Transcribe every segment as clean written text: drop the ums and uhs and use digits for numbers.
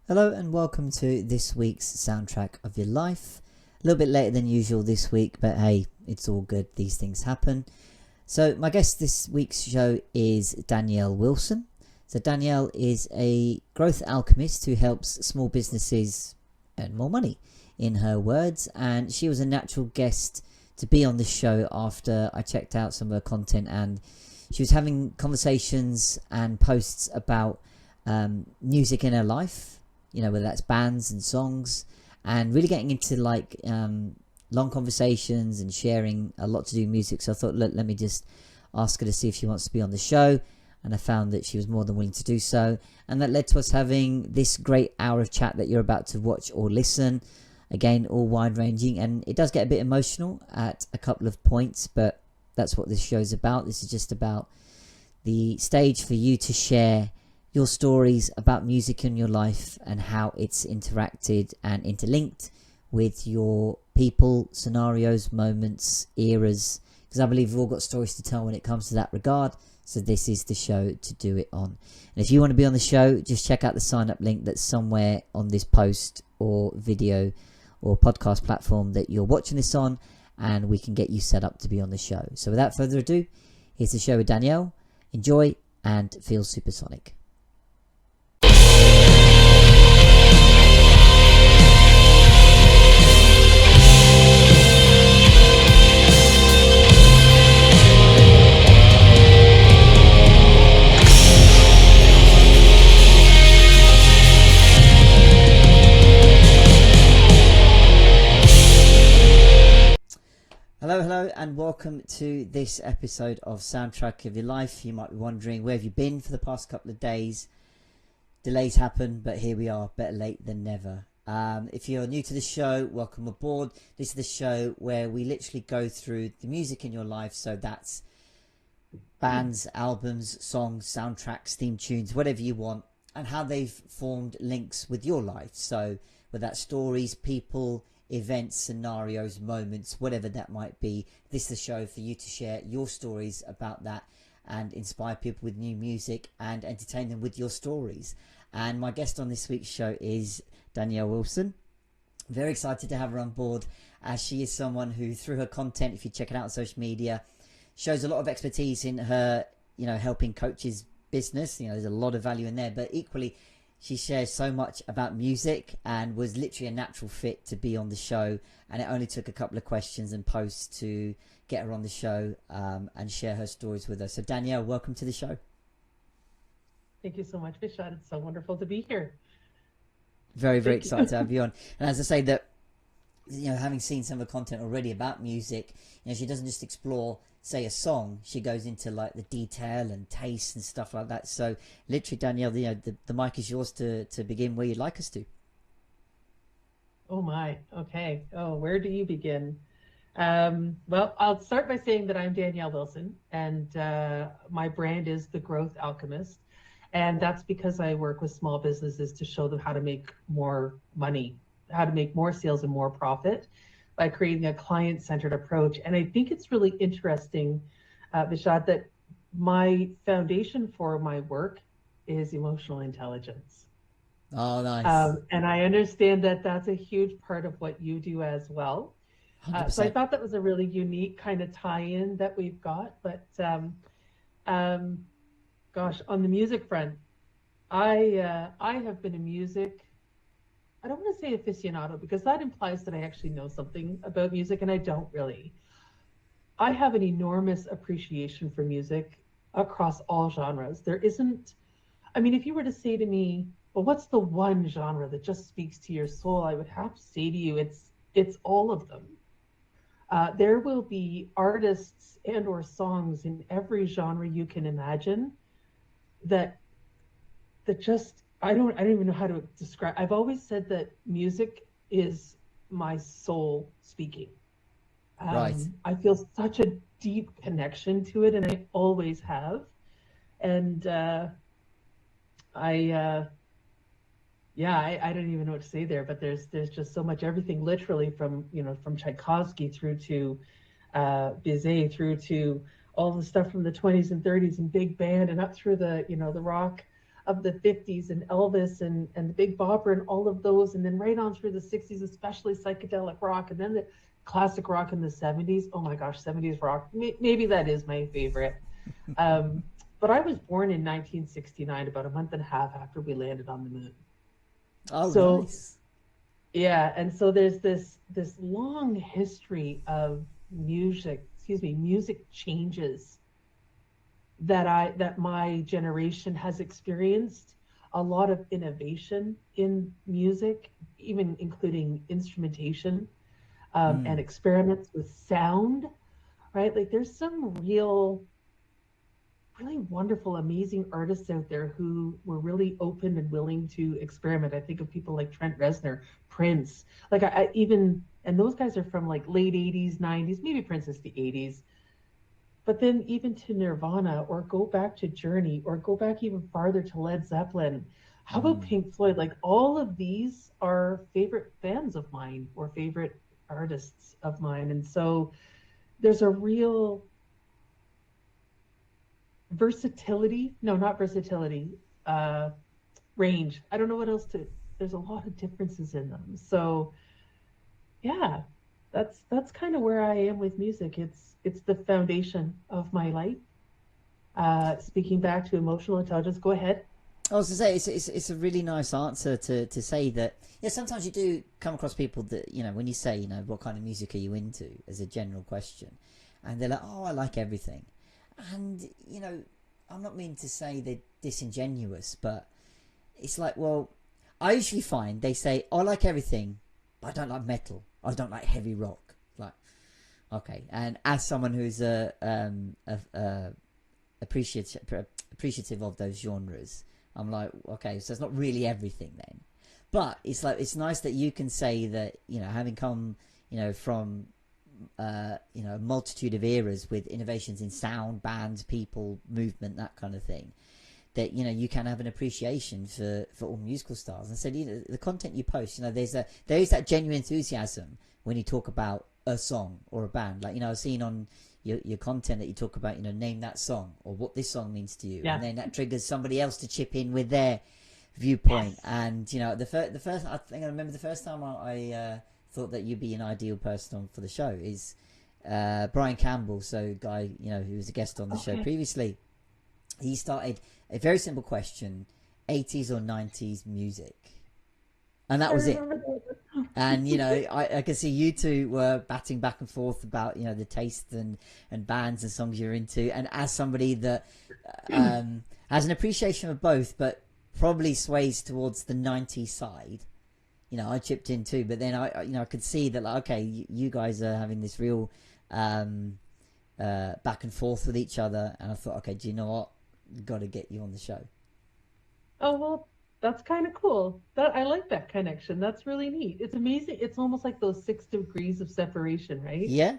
Hello and welcome to this week's soundtrack of your life. A little bit later than usual this week, but hey, it's all good. These things happen. So my guest this week's show is Danielle Wilson. So Danielle is a growth alchemist who helps small businesses earn more money, in her words, and she was a natural guest to be on the show after I checked out some of her content, and she was having conversations and posts about music in her life, you know, whether that's bands and songs, and really getting into like long conversations and sharing a lot to do with music. So I thought, look, let me just ask her to see if she wants to be on the show, and I found that she was more than willing to do so, and that led to us having this great hour of chat that you're about to watch or listen. Again, all wide ranging, and it does get a bit emotional at a couple of points, but that's what this show's about. This is just about the stage for you to share your stories about music in your life and how it's interacted and interlinked with your people, scenarios, moments, eras, because I believe we've all got stories to tell when it comes to that regard. So this is the show to do it on. And if you want to be on the show, just check out the sign up link that's somewhere on this post or video or podcast platform that you're watching this on, and we can get you set up to be on the show. So without further ado, here's the show with Danielle. Enjoy and feel supersonic. Hello, and welcome to this episode of Soundtrack of Your Life. You might be wondering, where have you been for the past couple of days? Delays happen, but here we are, better late than never. If you're new to the show, welcome aboard. This is the show where we literally go through the music in your life. So that's bands, albums, songs, soundtracks, theme tunes, whatever you want, and how they've formed links with your life. So whether that's stories, people, events, scenarios, moments, whatever that might be, this is the show for you to share your stories about that and inspire people with new music and entertain them with your stories. And my guest on this week's show is Danielle Wilson. Very excited to have her on board, as she is someone who, through her content, if you check it out on social media, shows a lot of expertise in her, you know, helping coaches business. You know, there's a lot of value in there, but equally she shares so much about music and was literally a natural fit to be on the show. And it only took a couple of questions and posts to get her on the show and share her stories with us. So Danielle, welcome to the show. Thank you so much, Vishad. It's so wonderful to be here. Very excited to have you on. And as I say, that, you know, having seen some of the content already about music, you know, she doesn't just explore, say, a song. She goes into like the detail and taste and stuff like that. So literally, Danielle, you know, the mic is yours to begin where you'd like us to. Oh my, okay. Oh, where do you begin? Well, I'll start by saying that I'm Danielle Wilson, and my brand is The Growth Alchemist. And that's because I work with small businesses to show them how to make more money, how to make more sales and more profit by creating a client-centered approach. And I think it's really interesting, Vishad, that my foundation for my work is emotional intelligence. Oh, nice. And I understand that that's a huge part of what you do as well. So I thought that was a really unique kind of tie-in that we've got. But gosh, on the music front, I have been a music, I don't want to say aficionado, because that implies that I actually know something about music, and I don't really. I have an enormous appreciation for music across all genres. There isn't, I mean, if you were to say to me, well, what's the one genre that just speaks to your soul? I would have to say to you, it's all of them. There will be artists and or songs in every genre you can imagine that just, I don't even know how to describe. I've always said that music is my soul speaking. Right. I feel such a deep connection to it, and I always have. And I don't even know what to say there, but there's just so much, everything literally from Tchaikovsky through to Bizet, through to all the stuff from the 20s and 30s and big band, and up through the rock. of the 50s and Elvis and the Big Bopper and all of those, and then right on through the 60s, especially psychedelic rock, and then the classic rock in the 70s. Oh my gosh, 70s rock. Maybe that is my favorite. But I was born in 1969, about a month and a half after we landed on the moon. Oh, So nice. yeah, and so there's this long history of music changes that my generation has experienced. A lot of innovation in music, even including instrumentation, and experiments with sound, right? Like there's some really wonderful, amazing artists out there who were really open and willing to experiment. I think of people like Trent Reznor, Prince, like I even, and those guys are from like late 80s, 90s, maybe Prince is the 80s, but then even to Nirvana, or go back to Journey, or go back even farther to Led Zeppelin. How about Pink Floyd? Like all of these are favorite bands of mine or favorite artists of mine. And so there's a real versatility, no, not versatility, range. I don't know what else to, there's a lot of differences in them. So yeah, that's kind of where I am with music. It's the foundation of my life. Speaking back to emotional intelligence, go ahead. I was to say it's a really nice answer to say that. Yeah, sometimes you do come across people that, when you say, what kind of music are you into, as a general question, and they're like, oh, I like everything. And I'm not meaning to say they're disingenuous, but it's like, well, I usually find they say, I like everything, but I don't like metal, I don't like heavy rock. Like, okay. And as someone who's appreciative of those genres, I'm like, okay, so it's not really everything then. But it's like, it's nice that you can say that, having come, from a multitude of eras with innovations in sound, bands, people, movement, that kind of thing, that you can have an appreciation for all musical styles. And so the content you post, there is that genuine enthusiasm when you talk about a song or a band. Like, I've seen on your content that you talk about, name that song or what this song means to you, Yeah. and then that triggers somebody else to chip in with their viewpoint. Yes. And the first, I think I remember the first time I thought that you'd be an ideal person for the show is Brian Campbell, so guy who was a guest on the show previously. He started a very simple question: 80s or 90s music, and that was it. And I can see you two were batting back and forth about the taste and bands and songs you're into, and as somebody that has an appreciation of both, but probably sways towards the 90s side. I chipped in too, but then I could see that, like, okay, you guys are having this real back and forth with each other, and I thought, okay, do you know what? Got to get you on the show. Oh, well, that's kind of cool. That I like that connection. That's really neat. It's amazing. It's almost like those 6 degrees of separation, right? Yeah.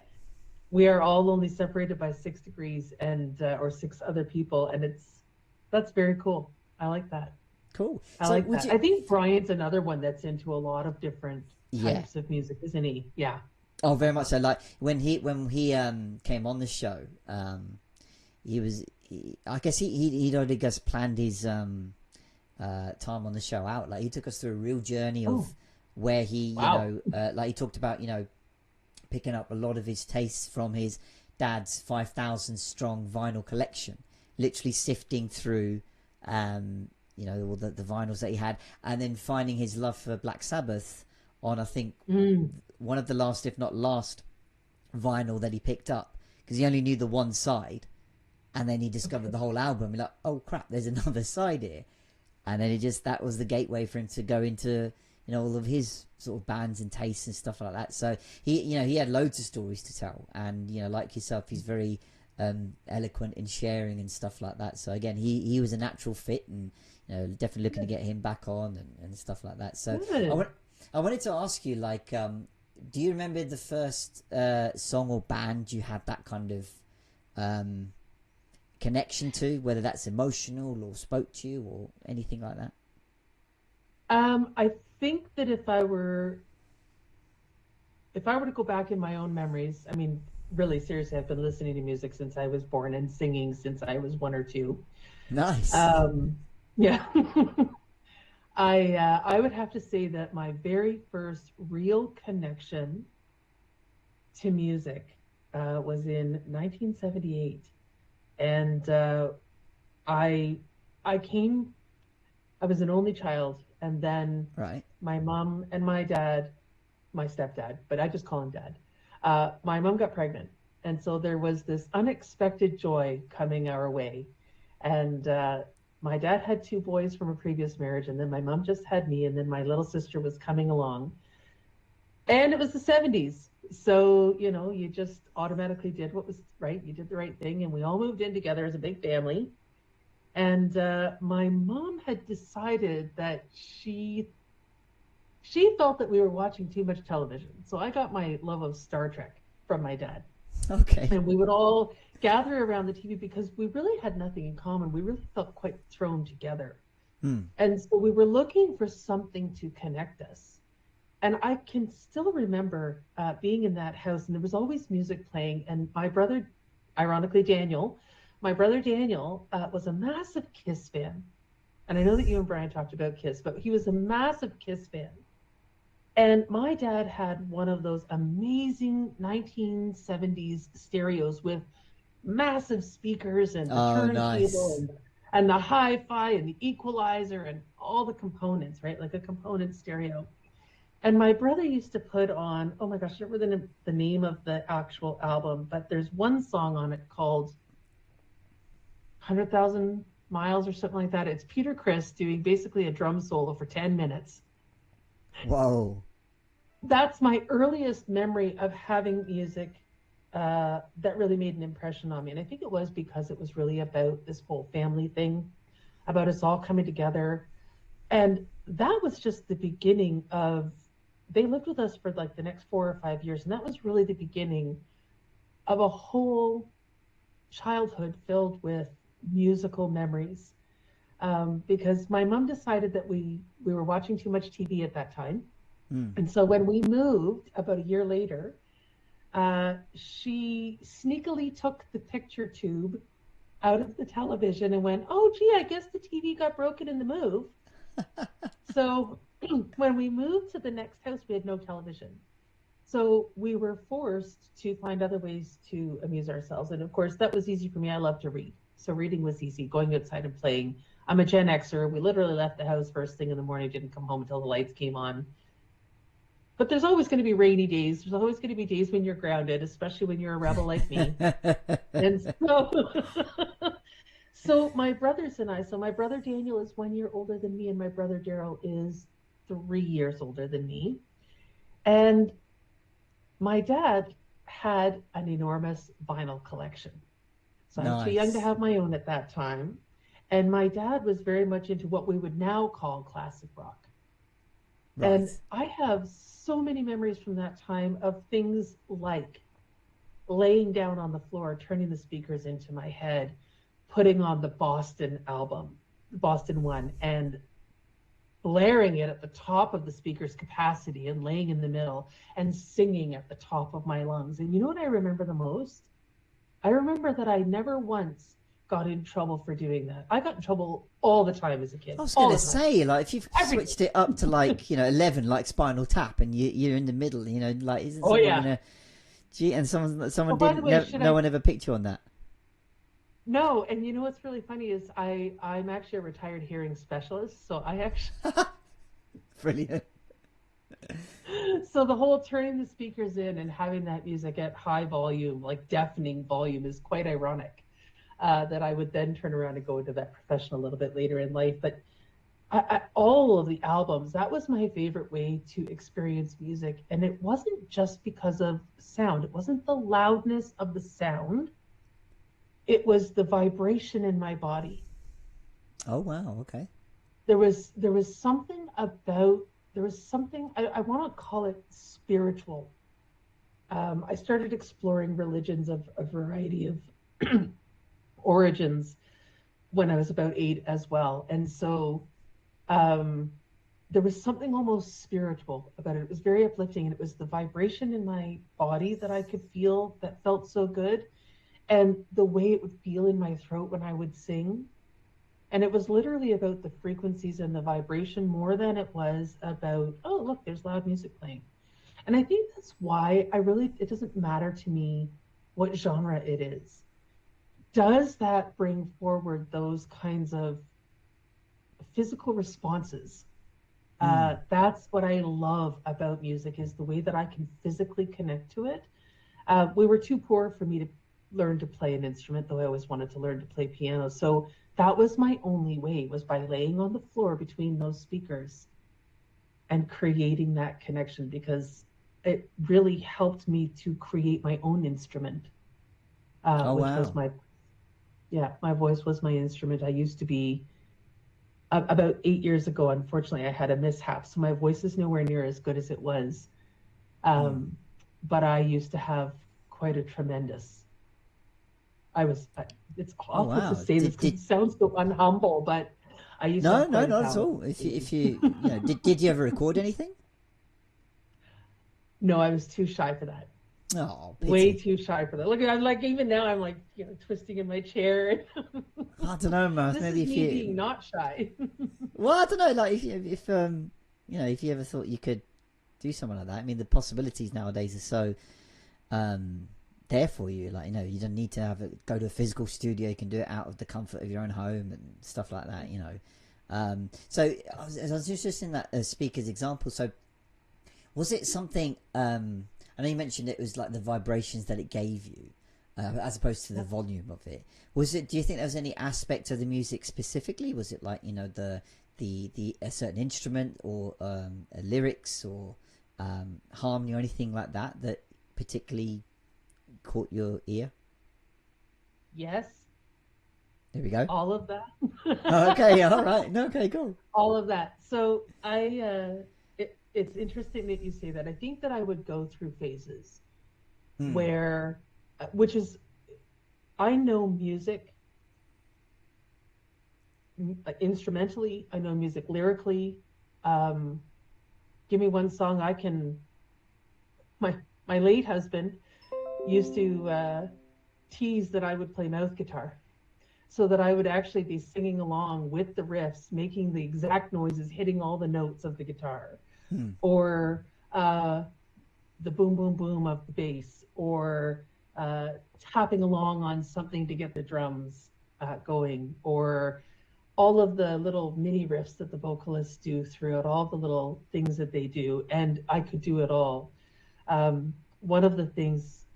We are all only separated by 6 degrees, and or six other people, and that's very cool. I like that. Cool. I like that. I think Brian's another one that's into a lot of different types of music, isn't he? Yeah. Oh, very much so. Like when he came on the show, I guess he'd already just planned his time on the show out. Like, he took us through a real journey of where he like he talked about picking up a lot of his tastes from his dad's 5,000 strong vinyl collection, literally sifting through all the vinyls that he had, and then finding his love for Black Sabbath on, I think, one of the last, if not last, vinyl that he picked up, because he only knew the one side, and then he discovered the whole album. He's like, oh crap, there's another side here. And then that was the gateway for him to go into all of his sort of bands and tastes and stuff like that. So he had loads of stories to tell, and like yourself, he's very eloquent in sharing and stuff like that. So again, he was a natural fit, and definitely looking to get him back on and stuff like that. So I wanted to ask you, like, do you remember the first song or band you had that kind of connection to, whether that's emotional or spoke to you or anything like that? I think that if I were to go back in my own memories, I mean, really seriously, I've been listening to music since I was born and singing since I was 1 or 2. Nice. Yeah. I would have to say that my very first real connection to music was in 1978, and I I came. I was an only child, and then Right. my mom and my dad, my stepdad, but I just call him dad. My mom got pregnant, and so there was this unexpected joy coming our way, and my dad had two boys from a previous marriage, and then my mom just had me, and then my little sister was coming along, and it was the 70s. So, you just automatically did what was right. You did the right thing, and we all moved in together as a big family. And my mom had decided that she felt that we were watching too much television. So I got my love of Star Trek from my dad. Okay. And we would all gather around the TV because we really had nothing in common. We really felt quite thrown together. Hmm. And so we were looking for something to connect us. And I can still remember being in that house, and there was always music playing. And my brother, ironically, my brother Daniel, was a massive Kiss fan. And I know that you and Brian talked about Kiss, but he was a massive Kiss fan. And my dad had one of those amazing 1970s stereos with massive speakers and the Oh, turntable nice. and the hi-fi and the equalizer and all the components, right? Like a component stereo. And my brother used to put on, oh my gosh, I don't remember the name of the actual album, but there's one song on it called 100,000 Miles or something like that. It's Peter Criss doing basically a drum solo for 10 minutes. Whoa. That's my earliest memory of having music that really made an impression on me. And I think it was because it was really about this whole family thing, about us all coming together. And that was just the beginning of, they lived with us for like the next 4 or 5 years. And that was really the beginning of a whole childhood filled with musical memories. Because my mom decided that we were watching too much TV at that time. Hmm. And so when we moved about a year later, she sneakily took the picture tube out of the television and went, "Oh, gee, I guess the TV got broken in the move." So when we moved to the next house, we had no television. So we were forced to find other ways to amuse ourselves. And of course, that was easy for me. I love to read. So reading was easy, going outside and playing. I'm a Gen Xer. We literally left the house first thing in the morning, didn't come home until the lights came on. But there's always going to be rainy days. There's always going to be days when you're grounded, especially when you're a rebel like me. And so, so my brothers and I, so my brother Daniel is 1 year older than me, and my brother Daryl is 3 years older than me. And my dad had an enormous vinyl collection. So I was too young to Nice. have my own at that time. And my dad was very much into what we would now call classic rock. And Right. I have so many memories from that time of things like laying down on the floor, turning the speakers into my head, putting on the Boston album, the Boston one, and blaring it at the top of the speaker's capacity and laying in the middle and singing at the top of my lungs. And you know what I remember the most? I remember that I never once got in trouble for doing that. I got in trouble all the time as a I kid, was all gonna the time, say, like, if you've every switched it up to like 11, like Spinal Tap, and you're in the middle, like, isn't Oh someone yeah. gonna? Gee, and someone Oh, by the didn't. way, No, should no I? one ever picked you on that. No, and you know what's really funny is I'm actually a retired hearing specialist, so I actually Brilliant. so the whole turning the speakers in and having that music at high volume, like deafening volume, is quite ironic. That I would then turn around and go into that profession a little bit later in life. But all of the albums, that was my favorite way to experience music. And it wasn't just because of sound, it wasn't the loudness of the sound, it was the vibration in my body. Oh wow. Okay. There was something about, there was something, I want to call it spiritual. I started exploring religions of a variety of origins when I was about 8 as well. And so um, there was something almost spiritual about it. It was very uplifting, and it was the vibration in my body that I could feel that felt so good, and the way it would feel in my throat when I would sing. And it was literally about the frequencies and the vibration more than it was about, oh, look, there's loud music playing. And I think that's why it doesn't matter to me what genre it is. Does that bring forward those kinds of physical responses? That's what I love about music, is the way that I can physically connect to it. We were too poor for me to learn to play an instrument, though I always wanted to learn to play piano. So that was my only way, was by laying on the floor between those speakers and creating that connection, because it really helped me to create my own instrument, which was my voice was my instrument. I used to be, about 8 years ago, unfortunately, I had a mishap. So my voice is nowhere near as good as it was. But I used to have quite a tremendous, it's awful to say this because it sounds so unhumble, but I used to have not at all. If you, did you ever record anything? No, I was too shy for that. Oh, pity. Way too shy for that. Look, I'm like, even now I'm like, twisting in my chair. I don't know, man. Maybe if you being not shy. Well, I don't know. Like if you ever thought you could do something like that. I mean, the possibilities nowadays are so there for you. Like, you don't need to go to a physical studio. You can do it out of the comfort of your own home and stuff like that. So I was just in that speaker's example. So was it something? I know you mentioned it was like the vibrations that it gave you, as opposed to the volume of it. Was it? Do you think there was any aspect of the music specifically? Was it like the a certain instrument or lyrics or harmony or anything like that that particularly caught your ear? Yes. There we go. All of that. Okay. All right. No. Okay. Cool. All of that. So it's interesting that you say that. I think that I would go through phases where, I know music instrumentally, I know music lyrically. Give me one song, my late husband used to tease that I would play mouth guitar, so that I would actually be singing along with the riffs, making the exact noises, hitting all the notes of the guitar. Or the boom, boom, boom of the bass, or tapping along on something to get the drums going, or all of the little mini riffs that the vocalists do throughout, all the little things that they do. And I could do it all. One of the things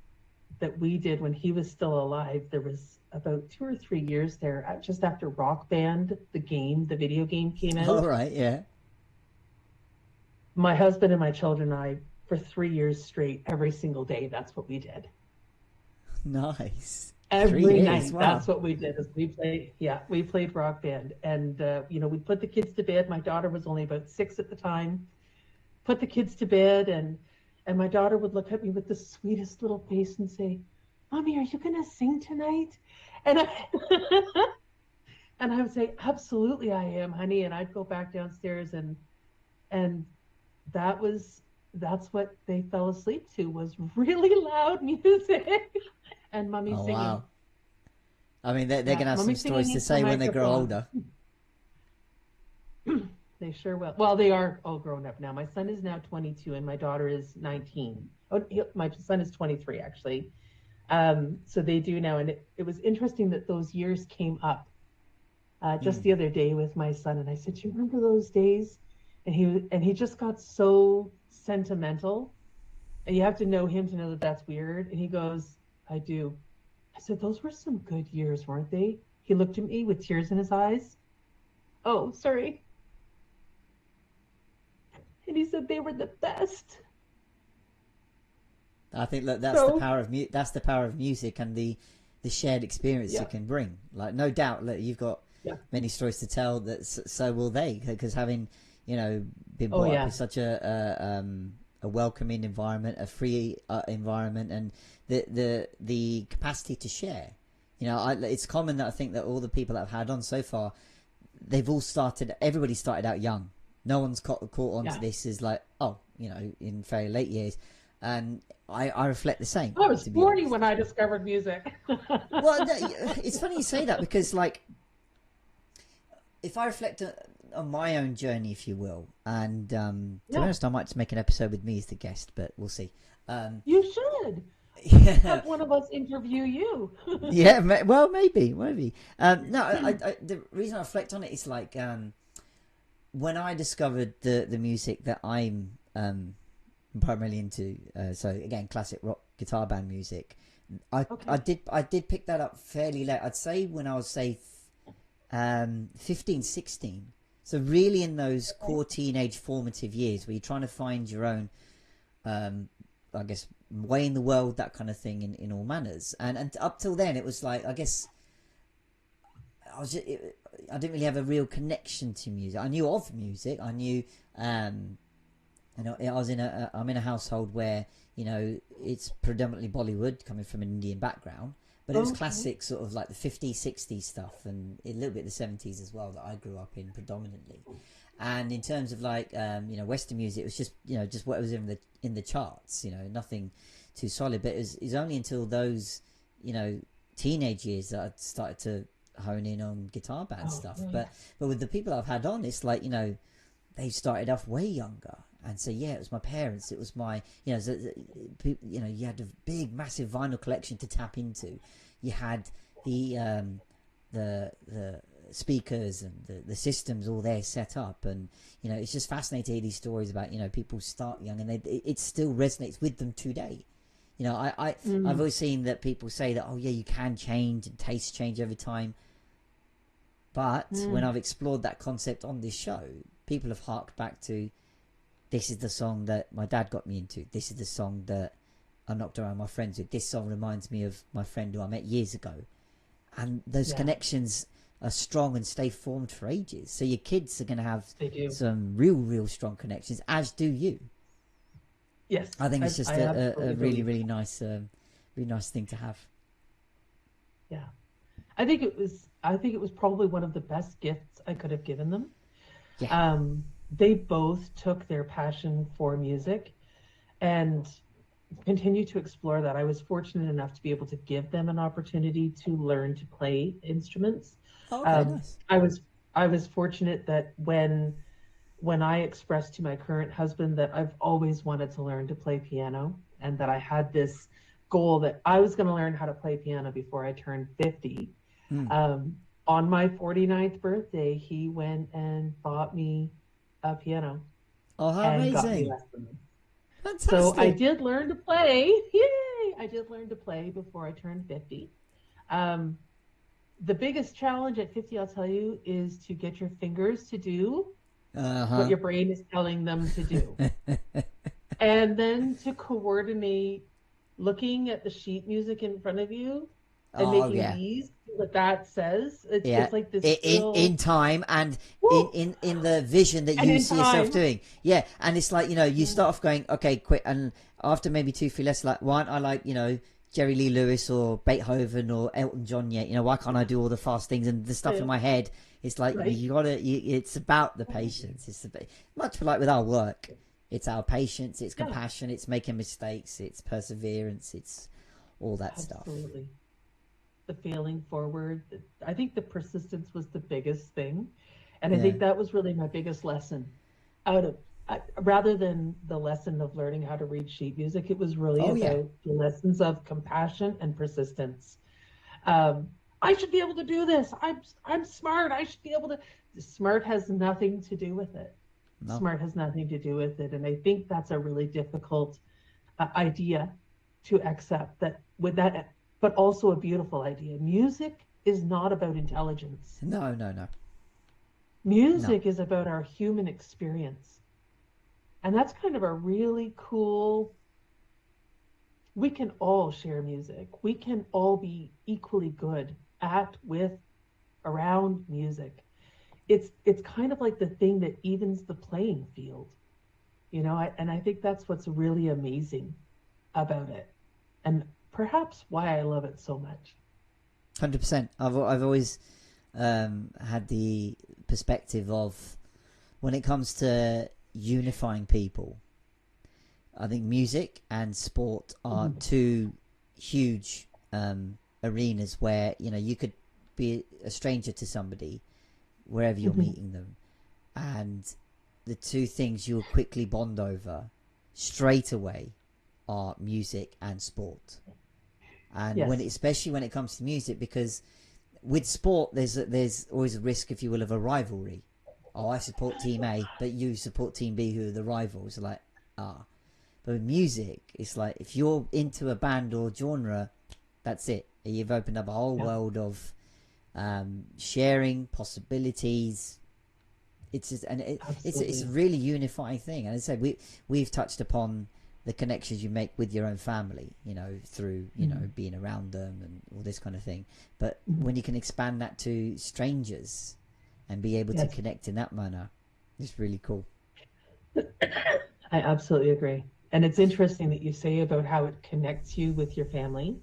that we did when he was still alive, there was about 2 or 3 years there, just after Rock Band, the video game came out. All right, yeah. My husband and my children and I, for 3 years straight, every single day, that's what we did. Nice. Every night, wow. That's what we did. Is we played Rock Band, and we put the kids to bed. My daughter was only about 6 at the time. Put the kids to bed, and my daughter would look at me with the sweetest little face and say, "Mommy, are you gonna sing tonight?" And I would say, "Absolutely, I am, honey." And I'd go back downstairs, and that's what they fell asleep to, was really loud music. And Mommy singing. Wow. I mean, they're gonna have some stories to say when they grow older. They sure will. Well, they are all grown up now. My son is now 22 and my daughter is 19. Oh, my son is 23 actually. So they do now, and it was interesting that those years came up just the other day with my son, and I said, "Do you remember those days?" And he just got so sentimental, and you have to know him to know that that's weird. And he goes, "I do." I said, "Those were some good years, weren't they?" He looked at me with tears in his eyes. "Oh, sorry." And he said, "They were the best." I think that's the power of that's the power of music and the shared experience it can bring. Like, no doubt that you've got many stories to tell. That so will they, because having been brought up in such a welcoming environment, a free environment, and the capacity to share. It's common that I think that all the people that I've had on so far, everybody started out young. No one's caught on to this as like, in very late years. And I reflect the same. I was 40 when I discovered music. Well, it's funny you say that, because like if I reflect on my own journey, if you will, and to be Yeah, honest, I might just make an episode with me as the guest, but we'll see. you should Yeah, have one of us interview you. yeah. Well, maybe, maybe. No, the reason I reflect on it is like when I discovered the music that I'm primarily into. So again, classic rock guitar band music. Okay. I did pick that up fairly late. I'd say when I was say 15, 16. So really in those core teenage formative years where you're trying to find your own, I guess, way in the world, that kind of thing in all manners. And up till then, it was like, I guess, I didn't really have a real connection to music. I knew of music. I knew, I'm in a household where, it's predominantly Bollywood coming from an Indian background. But it was Okay. classic sort of like the 50s, 60s stuff and a little bit the 70s as well that I grew up in predominantly. And in terms of like, Western music, it was just, just what was in the charts, nothing too solid. But it was only until those, teenage years that I started to hone in on guitar band Oh, stuff. right. But with the people I've had on, it's like, they started off way younger. And so yeah, it was my parents. It was my you had a big, massive vinyl collection to tap into. You had the speakers and the systems all there set up, and it's just fascinating to hear these stories about people start young and it still resonates with them today. I've Mm, always seen that people say that, oh yeah, you can change and tastes change over time. But when mm. I've explored that concept on this show, people have harked back to, this is the song that my dad got me into. This is the song that I knocked around my friends with. This song reminds me of my friend who I met years ago. And those Yeah, connections are strong and stay formed for ages. So your kids are going to have they do. some real strong connections, as do you. Yes, I think it's I just a absolutely really, believe really that. nice, really nice thing to have. Yeah. I think it was probably one of the best gifts I could have given them. Yeah. They both took their passion for music and continue to explore that. I was fortunate enough to be able to give them an opportunity to learn to play instruments. Oh, okay, Um, nice. I was I was fortunate that when I expressed to my current husband that I've always wanted to learn to play piano and that I had this goal that I was going to learn how to play piano before I turned 50. Mm. Um, on my 49th birthday, he went and bought me a piano Oh, how and got me amazing. lessons. So I Fantastic. did learn to play. Yay! I did learn to play before I turned 50. Um, the biggest challenge at 50, I'll tell you, is to get your fingers to do what Uh-huh. your brain is telling them to do. And then to coordinate looking at the sheet music in front of you and Oh, making yeah. these what that says. Yeah, It's like this in real time and woo, in the vision that and you in see yourself time. doing. Yeah, and it's like you Yeah, start off going, okay, quick, and after maybe two, three less, like, why aren't I like Jerry Lee Lewis or Beethoven or Elton John yet? Why can't I do all the fast things and the stuff in yeah, my head? It's like right. you gotta. It's about the patience. It's much like with our work. It's our patience. It's Yeah, compassion. It's making mistakes. It's perseverance. It's all that stuff. absolutely. The failing forward. I think the persistence was the biggest thing. And I Yeah. think that was really my biggest lesson out of rather than the lesson of learning how to read sheet music, it was really Oh yeah. about the lessons of compassion and persistence. Um, I should be able to do this. I'm smart. I should be able to. Smart has nothing to do with it. No. Smart has nothing to do with it, and I think that's a really difficult idea to accept. That with that, but also a beautiful idea. Music is not about intelligence. No. No. No. No. Music is about our human experience, and that's kind of a really cool. We can all share music. We can all be equally good at, with, around music. It's kind of like the thing that evens the playing field, and I think that's what's really amazing about it, and perhaps why I love it so much. 100%. I've always had the perspective of when it comes to unifying people. I think music and sport are Mhm. two huge arenas where you could be a stranger to somebody wherever you're meeting them, and the two things you'll quickly bond over straight away are music and sport. And Yes. especially when it comes to music, because with sport there's always a risk, if you will, of a rivalry. Oh, I support team A, but you support team B, who are the rivals. Like, but with music, it's like if you're into a band or genre, that's it. You've opened up a whole world of sharing possibilities. It's just, and it's a really unifying thing. And as I said, we've touched upon the connections you make with your own family, through being around them and all this kind of thing. But when you can expand that to strangers and be able to connect in that manner, it's really cool. I absolutely agree. And it's interesting that you say about how it connects you with your family.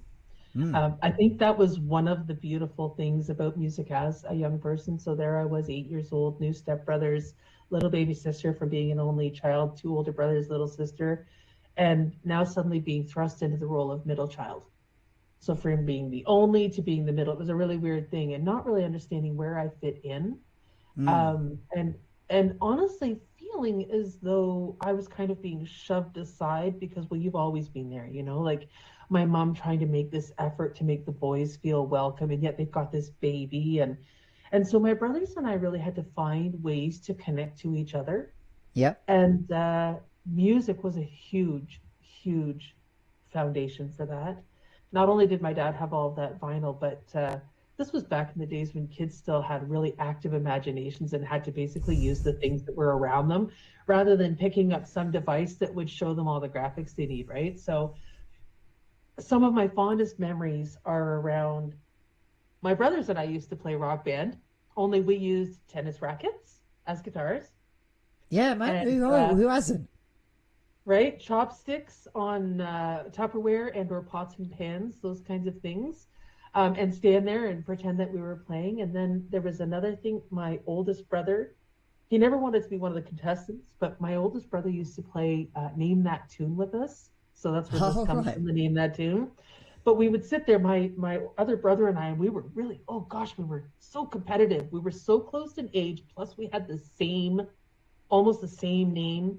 I think that was one of the beautiful things about music as a young person. So there I was, 8 years old, new stepbrothers, little baby sister from being an only child, 2 older brothers, little sister, and now suddenly being thrust into the role of middle child. So from being the only to being the middle, it was a really weird thing, and not really understanding where I fit in. And honestly feeling as though I was kind of being shoved aside because, well, you've always been there, like my mom trying to make this effort to make the boys feel welcome, and yet they've got this baby. And so my brothers and I really had to find ways to connect to each other. Yeah. And music was a huge, huge foundation for that. Not only did my dad have all of that vinyl, but this was back in the days when kids still had really active imaginations and had to basically use the things that were around them rather than picking up some device that would show them all the graphics they need, right? So some of my fondest memories are around my brothers and I used to play rock band, only we used tennis rackets as guitars. Yeah, man. And, Who hasn't? right? Chopsticks on Tupperware and or pots and pans, those kinds of things. And stand there and pretend that we were playing. And then there was another thing. My oldest brother, he never wanted to be one of the contestants, but my oldest brother used to play Name That Tune with us. So that's where this comes from, the Name That Tune. But we would sit there, my other brother and I, and we were really, oh gosh, we were so competitive. We were so close in age. Plus we had almost the same name.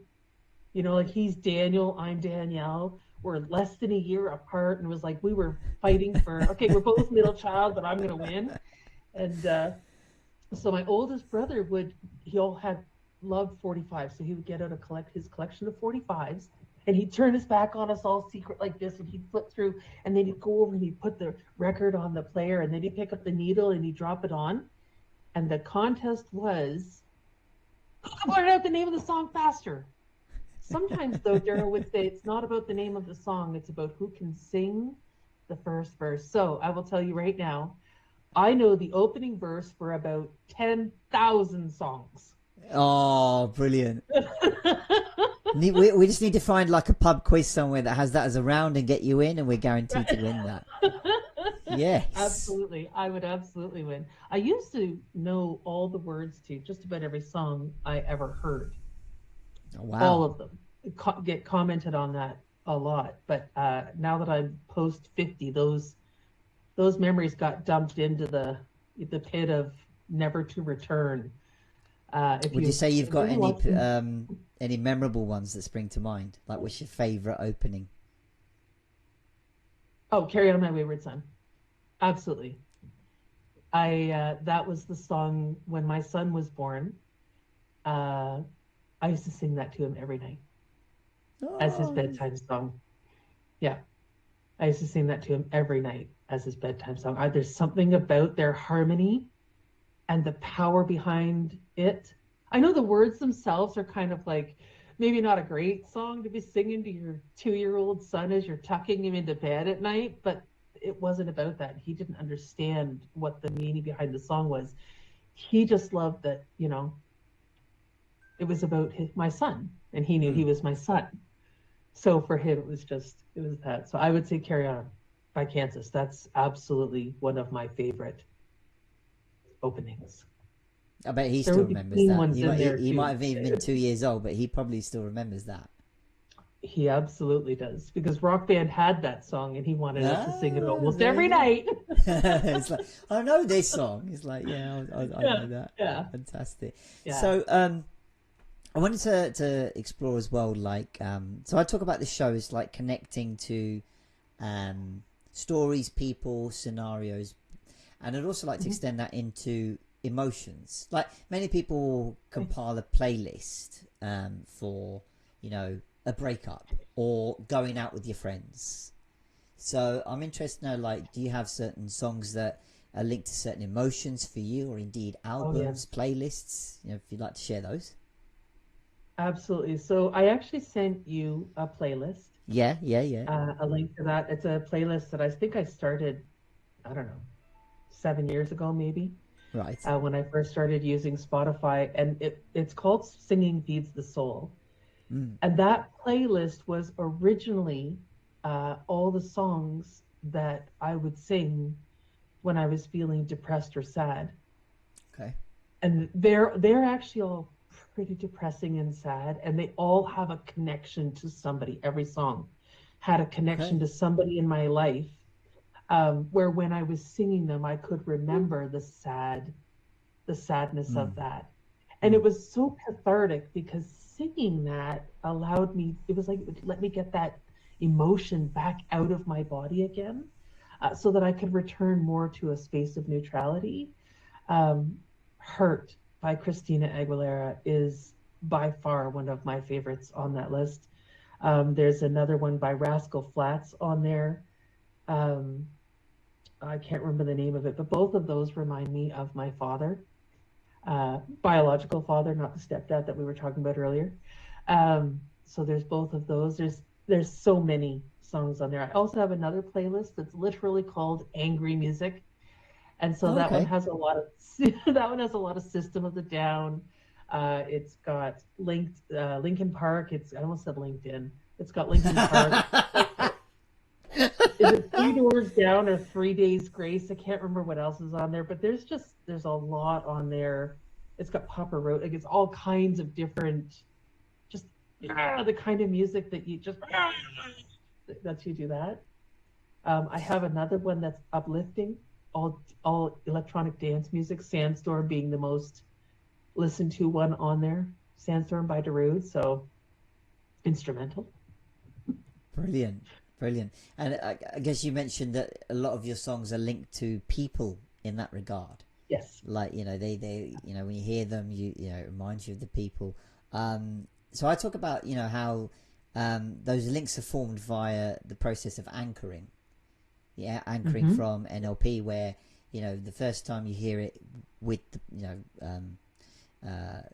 Like he's Daniel, I'm Danielle. We're less than a year apart, and it was like we were fighting for, okay, we're both middle child, but I'm going to win. And so my oldest brother he'll have loved 45, so he would get out his collection of 45s, and he'd turn his back on us all secret like this, and he'd flip through, and then he'd go over and he'd put the record on the player, and then he'd pick up the needle and he'd drop it on. And the contest was, who can blurt out the name of the song faster? Sometimes, though, Daryl would say it's not about the name of the song, it's about who can sing the first verse. So I will tell you right now, I know the opening verse for about 10,000 songs. Oh, brilliant. We just need to find like a pub quiz somewhere that has that as a round and get you in, and we're guaranteed to win that. Yes. Absolutely. I would absolutely win. I used to know all the words to just about every song I ever heard. Oh, wow. All of them get commented on that a lot. But now that I'm post 50, those memories got dumped into the pit of never to return. Would you say you've got any memorable ones that spring to mind? Like, what's your favorite opening? Oh, Carry On My Wayward Son. Absolutely. That was the song when my son was born. I used to sing that to him every night as his bedtime song. Yeah. I used to sing that to him every night as his bedtime song. There's something about their harmony and the power behind it. I know the words themselves are kind of like maybe not a great song to be singing to your 2-year-old son as you're tucking him into bed at night, but it wasn't about that. He didn't understand what the meaning behind the song was. He just loved that, it was about my son, and he knew he was my son. So for him, it was that. So I would say Carry On by Kansas. That's absolutely one of my favorite openings. I bet he still remembers that. He might have even been 2 years old, but he probably still remembers that. He absolutely does, because Rock Band had that song and he wanted us to sing it Ah, almost there every you go. night. It's like, I know this song. It's like, yeah, I Yeah, know that. yeah, Fantastic. yeah. So, I wanted to explore as well, like, so I talk about the show as like connecting to stories, people, scenarios, and I'd also like to Mhm. extend that into emotions. Like many people Okay. compile a playlist for, a breakup or going out with your friends. So I'm interested to know, like, do you have certain songs that are linked to certain emotions for you, or indeed Oh albums, yes, playlists? If you'd like to share those. absolutely. So I actually sent you a playlist, Yeah, yeah, yeah. a link to that. It's a playlist that I think I started, I don't know, 7 years ago maybe, Right. when I first started using Spotify, and it's called Singing Feeds the Soul. Mm. And that playlist was originally all the songs that I would sing when I was feeling depressed or sad. Okay. And they're actually all pretty depressing and sad, and they all have a connection to somebody. Every song had a connection Okay. to somebody in my life, where when I was singing them, I could remember the sadness Mm. of that. And Mm. it was so cathartic because singing that allowed me, it was like it would let me get that emotion back out of my body again, so that I could return more to a space of neutrality. Hurt by Christina Aguilera is by far one of my favorites on that list. There's another one by Rascal Flatts on there. Um, I can't remember the name of it, but both of those remind me of my father, biological father, not the stepdad that we were talking about earlier. So there's both of those. There's so many songs on there. I also have another playlist that's literally called Angry Music, and so Oh, that one okay. has a lot of that one has a lot of System of the Down. It's got Linkin Park. I almost said LinkedIn. It's got Linkin Park. Is it Three Doors Down or 3 Days Grace? I can't remember what else is on there, but there's a lot on there. It's got Papa Roach, like it's all kinds of different, just the kind of music that you just that you do that. I have another one that's uplifting, all electronic dance music. Sandstorm being the most listened to one on there. Sandstorm by Darude, so instrumental. Brilliant. Brilliant. And I guess you mentioned that a lot of your songs are linked to people in that regard. Yes. Like, they when you hear them, it reminds you of the people. So I talk about, how those links are formed via the process of anchoring. Yeah, anchoring Mm-hmm. from NLP, where the first time you hear it with the,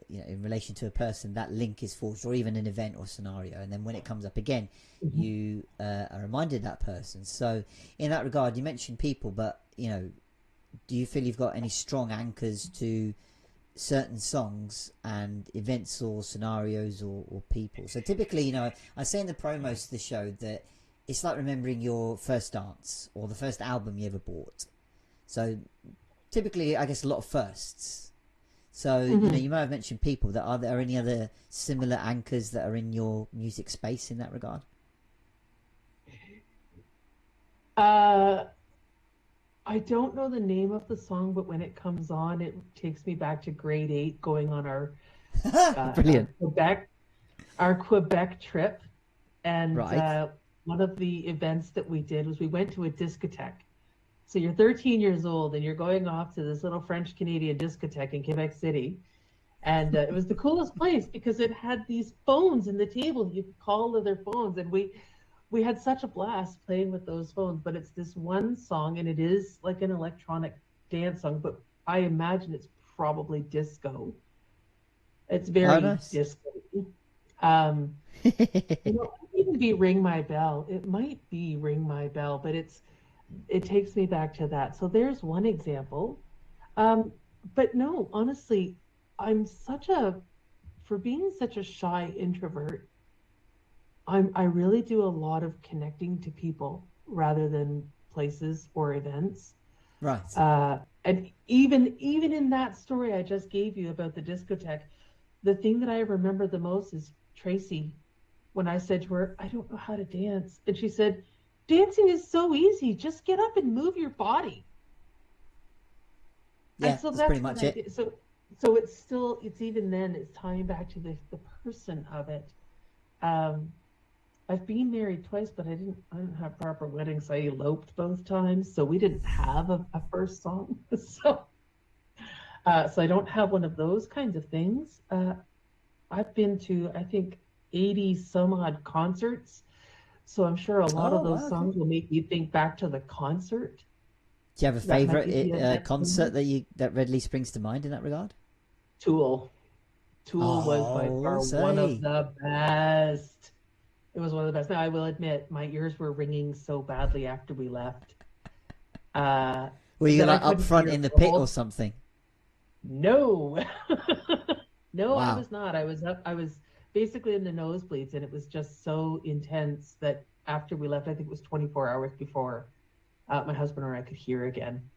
in relation to a person, that link is forged, or even an event or scenario, and then when it comes up again, Mm-hmm. you are reminded that person. So in that regard, you mentioned people, but do you feel you've got any strong anchors to certain songs and events or scenarios or people? So typically, I say in the promos to the show that it's like remembering your first dance or the first album you ever bought. So typically, I guess a lot of firsts. So Mm-hmm. you might have mentioned people. That are there any other similar anchors that are in your music space in that regard? Uh, I don't know the name of the song, but when it comes on, it takes me back to grade 8, going on uh, our Brilliant. Quebec our Quebec trip. And Right. one of the events that we did was we went to a discotheque. So you're 13 years old and you're going off to this little French Canadian discotheque in Quebec City. And it was the coolest place because it had these phones in the table. You could call to their phones, and we had such a blast playing with those phones. But it's this one song, and it is like an electronic dance song, but I imagine it's probably disco. It's Oh, very nice. disco. Um, it might even be Ring My Bell. It might be Ring My Bell, but it takes me back to that. So there's one example. Um, but no, honestly, I'm such a for being such a shy introvert, I really do a lot of connecting to people rather than places or events. Right. And even in that story I just gave you about the discotheque, the thing that I remember the most is Tracy. when I said to her, I don't know how to dance. And she said, dancing is so easy. Just get up and move your body. Yeah, And so that's pretty that's what much I it. did. So it's still, it's even then, it's tying back to the person of it. Um, I've been married twice, but I didn't have proper weddings. I eloped both times, so we didn't have a first song. So I don't have one of those kinds of things. I've been to, I think, 80 some odd concerts. So I'm sure a lot of Oh, those wow, okay. songs will make me think back to the concert. Do you have a That might favorite give you a next concert one. that readily springs to mind in that regard? Tool. Tool was by Oh, far one of say. the best. It was one of the best. Now, I will admit, my ears were ringing so badly after we left uh, Were you that I like up couldn't front hear in the for a pit or whole. something? No, no, I Wow. was not. I was up. I was basically in the nosebleeds, and it was just so intense that after we left, I think it was 24 hours before my husband or I could hear again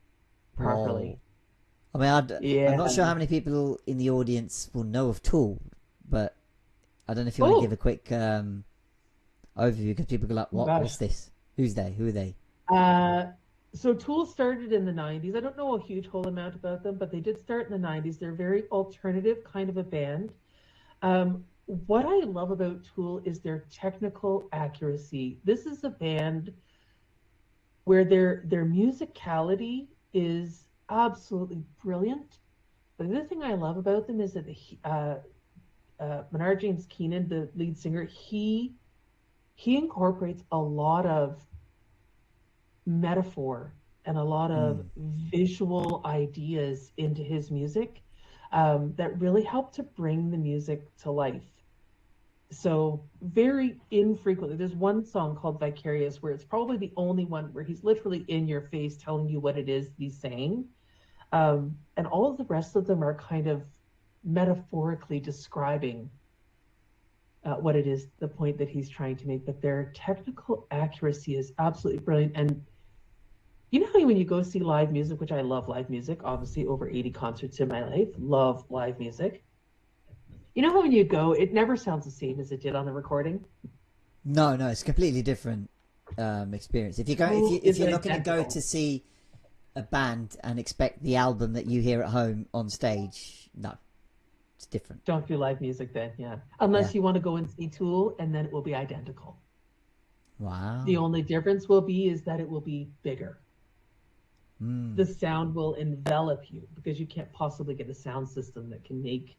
properly. Whoa. I mean, I'm Yeah. not sure how many people in the audience will know of Tool, but I don't know if you want to give a Oh, quick overview because people go like, oh "What? gosh. What's this? Who's they? Who are they?" Uh, so Tool started in the 90s. I don't know a huge whole amount about them, but they did start in the 90s. They're very alternative kind of a band. What I love about Tool is their technical accuracy. This is a band where their musicality is absolutely brilliant. The other thing I love about them is that Maynard James Keenan, the lead singer, he incorporates a lot of metaphor and a lot of Mm. visual ideas into his music that really help to bring the music to life. So very infrequently, there's one song called Vicarious where it's probably the only one where he's literally in your face telling you what it is he's saying. And all of the rest of them are kind of metaphorically describing what it is, the point that he's trying to make. But their technical accuracy is absolutely brilliant. And you know how when you go see live music, which I love live music, obviously over 80 concerts in my life, love live music. You know how when you go, it never sounds the same as it did on the recording. No, no, it's a completely different experience. If you go, Tool if is you're not going to go identical. to see a band and expect the album that you hear at home on stage, no, it's different. Don't do live music then, yeah. Yeah. Unless you want to go and see Tool, and then it will be identical. The Wow. only difference will be is that it will be bigger. Mm. The sound will envelop you because you can't possibly get a sound system that can make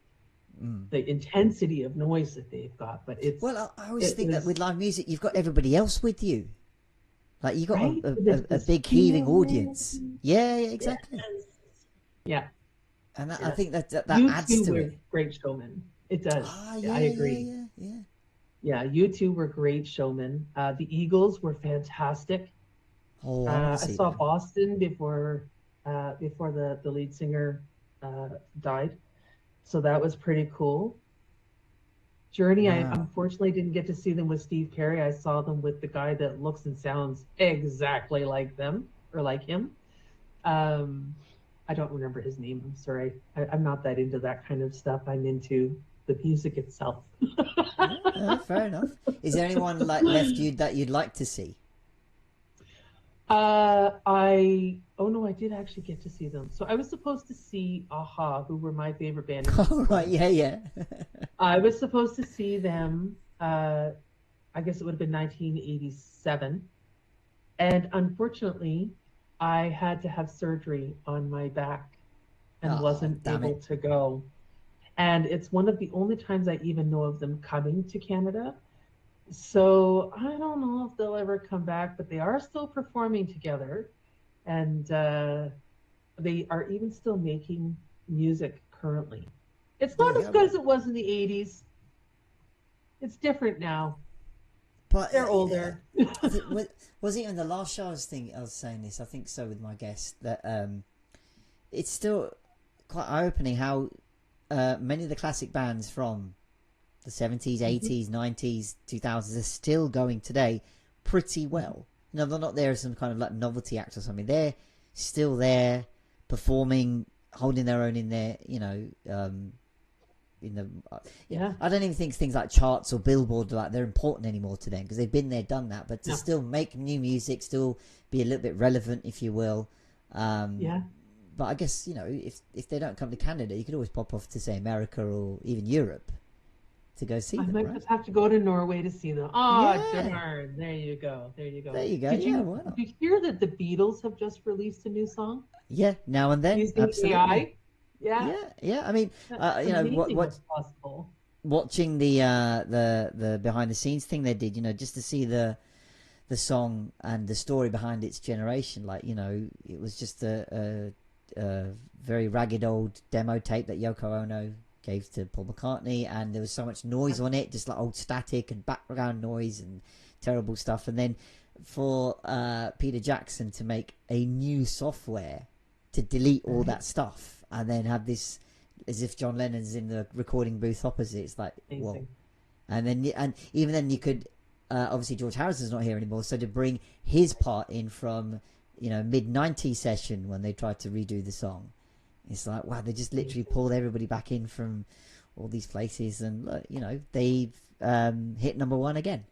Mm. the intensity of noise that they've got. But Well, I always it think that was with live music, you've got everybody else with you. Like you got right. There's a this big heaving audience. feeling. Yeah, yeah, exactly. Yes. Yeah. And I Yes. think that You adds two to were it. great showmen. It does. Ah, I yeah, yeah, agree. yeah, yeah. Yeah, you two were great showmen. The Eagles were fantastic. Oh, I want to I see saw them. Boston before the lead singer died, so that was pretty cool. Journey, I Wow. unfortunately didn't get to see them with Steve Perry. I saw them with the guy that looks and sounds exactly like them or like him. Um, I don't remember his name. I'm sorry. I'm not that into that kind of stuff. I'm into the music itself. Fair enough. Is there anyone like left you that you'd like to see? Oh no, I did actually get to see them. So I was supposed to see Aha, who were my favorite band in Oh, right, Switzerland. yeah, yeah. I was supposed to see them, I guess it would have been 1987. And unfortunately, I had to have surgery on my back and Oh, wasn't damn able it. to go. And it's one of the only times I even know of them coming to Canada. So I don't know if they'll ever come back, but they are still performing together. And they are even still making music currently. It's There not you as go. good as it was in the 80s. It's different now. But They're older. I think was it in the last show I was saying this. I think so with my guest that it's still quite eye opening how many of the classic bands from the 70s, Mhm, 80s, 90s, 2000s are still going today pretty mhm. well. You know, they're not there as some kind of like novelty act or something. They're still there performing, holding their own in their, you know, in the Yeah. I don't even think things like charts or Billboard like they're important anymore to them because they've been there, done that. But to No. still make new music, still be a little bit relevant, if you will. Yeah. But I guess if they don't come to Canada, you could always pop off to say America or even Europe to go see I them, might right? just have to go to Norway to see them. Oh, Yeah, darn. There you go. There you go. there you go. Did Yeah, you why did not? you hear that the Beatles have just released a new song Yeah, now and then, using absolutely. AI? Yeah. Yeah, yeah. I mean, That's amazing what what's possible. watching the behind the scenes thing they did, just to see the song and the story behind its generation. Like, it was just a very ragged old demo tape that Yoko Ono gave to Paul McCartney, and there was so much noise on it, just like old static and background noise and terrible stuff. And then for Peter Jackson to make a new software to delete all Right? that stuff and then have this as if John Lennon's in the recording booth opposite. It's like, whoa. Amazing. And then and even then you could obviously George Harrison's not here anymore, so to bring his part in from mid-90s session when they tried to redo the song, it's like, wow, they just literally pulled everybody back in from all these places, and look, they've hit number one again.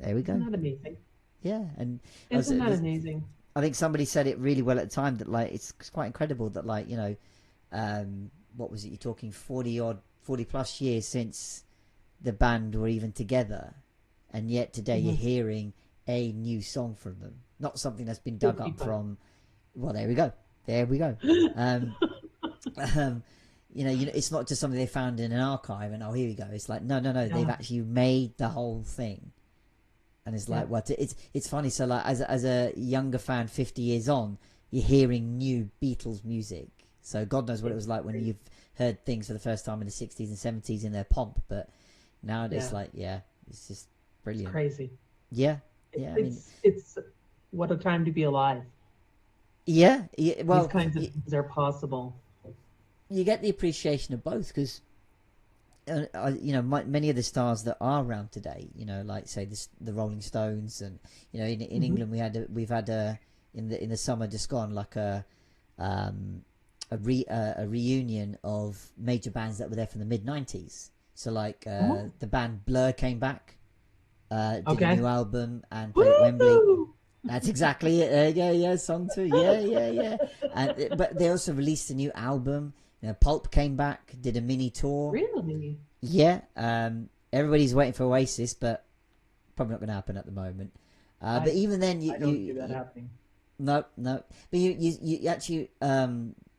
There we go. Isn't that amazing? Yeah. And Isn't that amazing? I think somebody said it really well at the time that like it's quite incredible that like what was it, you're talking 40 plus years since the band were even together, and yet today you're hearing a new song from them, not something that's been dug up from. Well, there we go. It's not just something they found in an archive and here we go. It's like no, they've actually made the whole thing. And it's like, what? It's funny. So like, as a younger fan, 50 years on, you're hearing new Beatles music. So God knows what it was like when you've heard things for the first time in the 60s and 70s in their pomp. But now it's like, it's just brilliant. It's crazy. Yeah. It's what a time to be alive. Yeah. Well, these kinds of things are possible. You get the appreciation of both because. Many of the stars that are around today, like say the Rolling Stones, and in England we've had in the summer just gone like a reunion of major bands that were there from the mid-90s. So like the band Blur came back, did a new album and played at Wembley. That's exactly it. Yeah, song 2. Yeah. But they also released a new album. Pulp came back, did a mini tour. Really? Yeah. Everybody's waiting for Oasis, but probably not going to happen at the moment. But even then, I don't see that happening. No. But you actually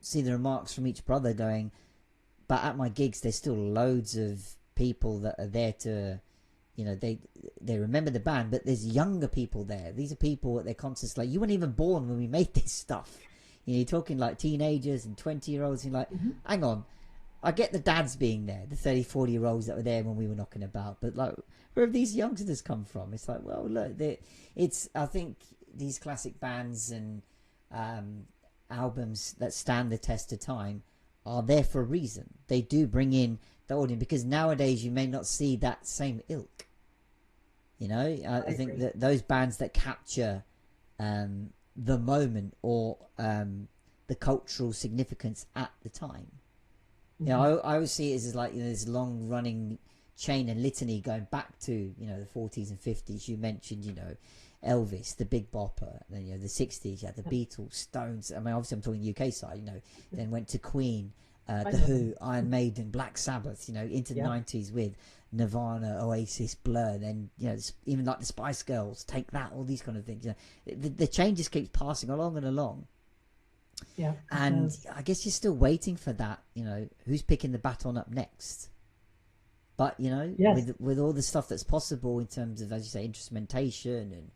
see the remarks from each brother going, but at my gigs, there's still loads of people that are there to, they remember the band, but there's younger people there. These are people at their concerts like, you weren't even born when we made this stuff. You're talking like teenagers and 20-year-olds. You're like, hang on, I get the dads being there, the 30, 40-year-olds that were there when we were knocking about, but like, where have these youngsters come from? It's like, well, look, I think these classic bands and albums that stand the test of time are there for a reason. They do bring in the audience because nowadays you may not see that same ilk. I think that those bands that capture the moment or the cultural significance at the time. I always see it as like this long running chain and litany going back to the 40s and 50s. You mentioned Elvis, the Big Bopper, and then the 60s. You had the Beatles, Stones. I mean, obviously I'm talking UK side. Then went to Queen, The Who, Iron Maiden, Black Sabbath. Into the 90s with Nirvana, Oasis, Blur. Then even like the Spice Girls, Take That, all these kind of things. The chain just keeps passing along and along. Yeah. And I guess you're still waiting for that. Who's picking the baton up next? But with all the stuff that's possible in terms of, as you say, instrumentation and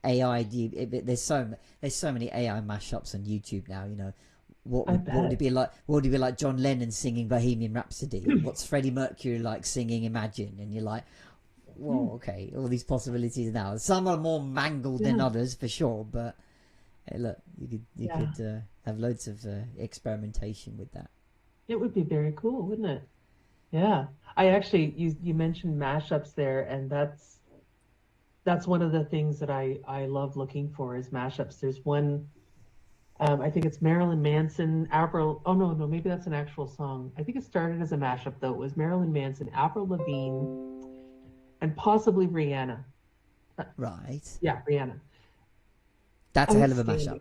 AI. There's so many AI mashups on YouTube now. What would it be like? What would it be like John Lennon singing Bohemian Rhapsody? What's Freddie Mercury like singing Imagine? And you're like, whoa, okay, all these possibilities now. Some are more mangled than others for sure, but hey, look, you could have loads of experimentation with that. It would be very cool, wouldn't it? Yeah. I actually, you mentioned mashups there, and that's one of the things that I love looking for is mashups. There's one I think it's Marilyn Manson, Avril. Oh no, maybe that's an actual song. I think it started as a mashup though. It was Marilyn Manson, Avril Lavigne, and possibly Rihanna. Uh, Right. yeah, Rihanna. That's a hell of a mashup. Outstanding,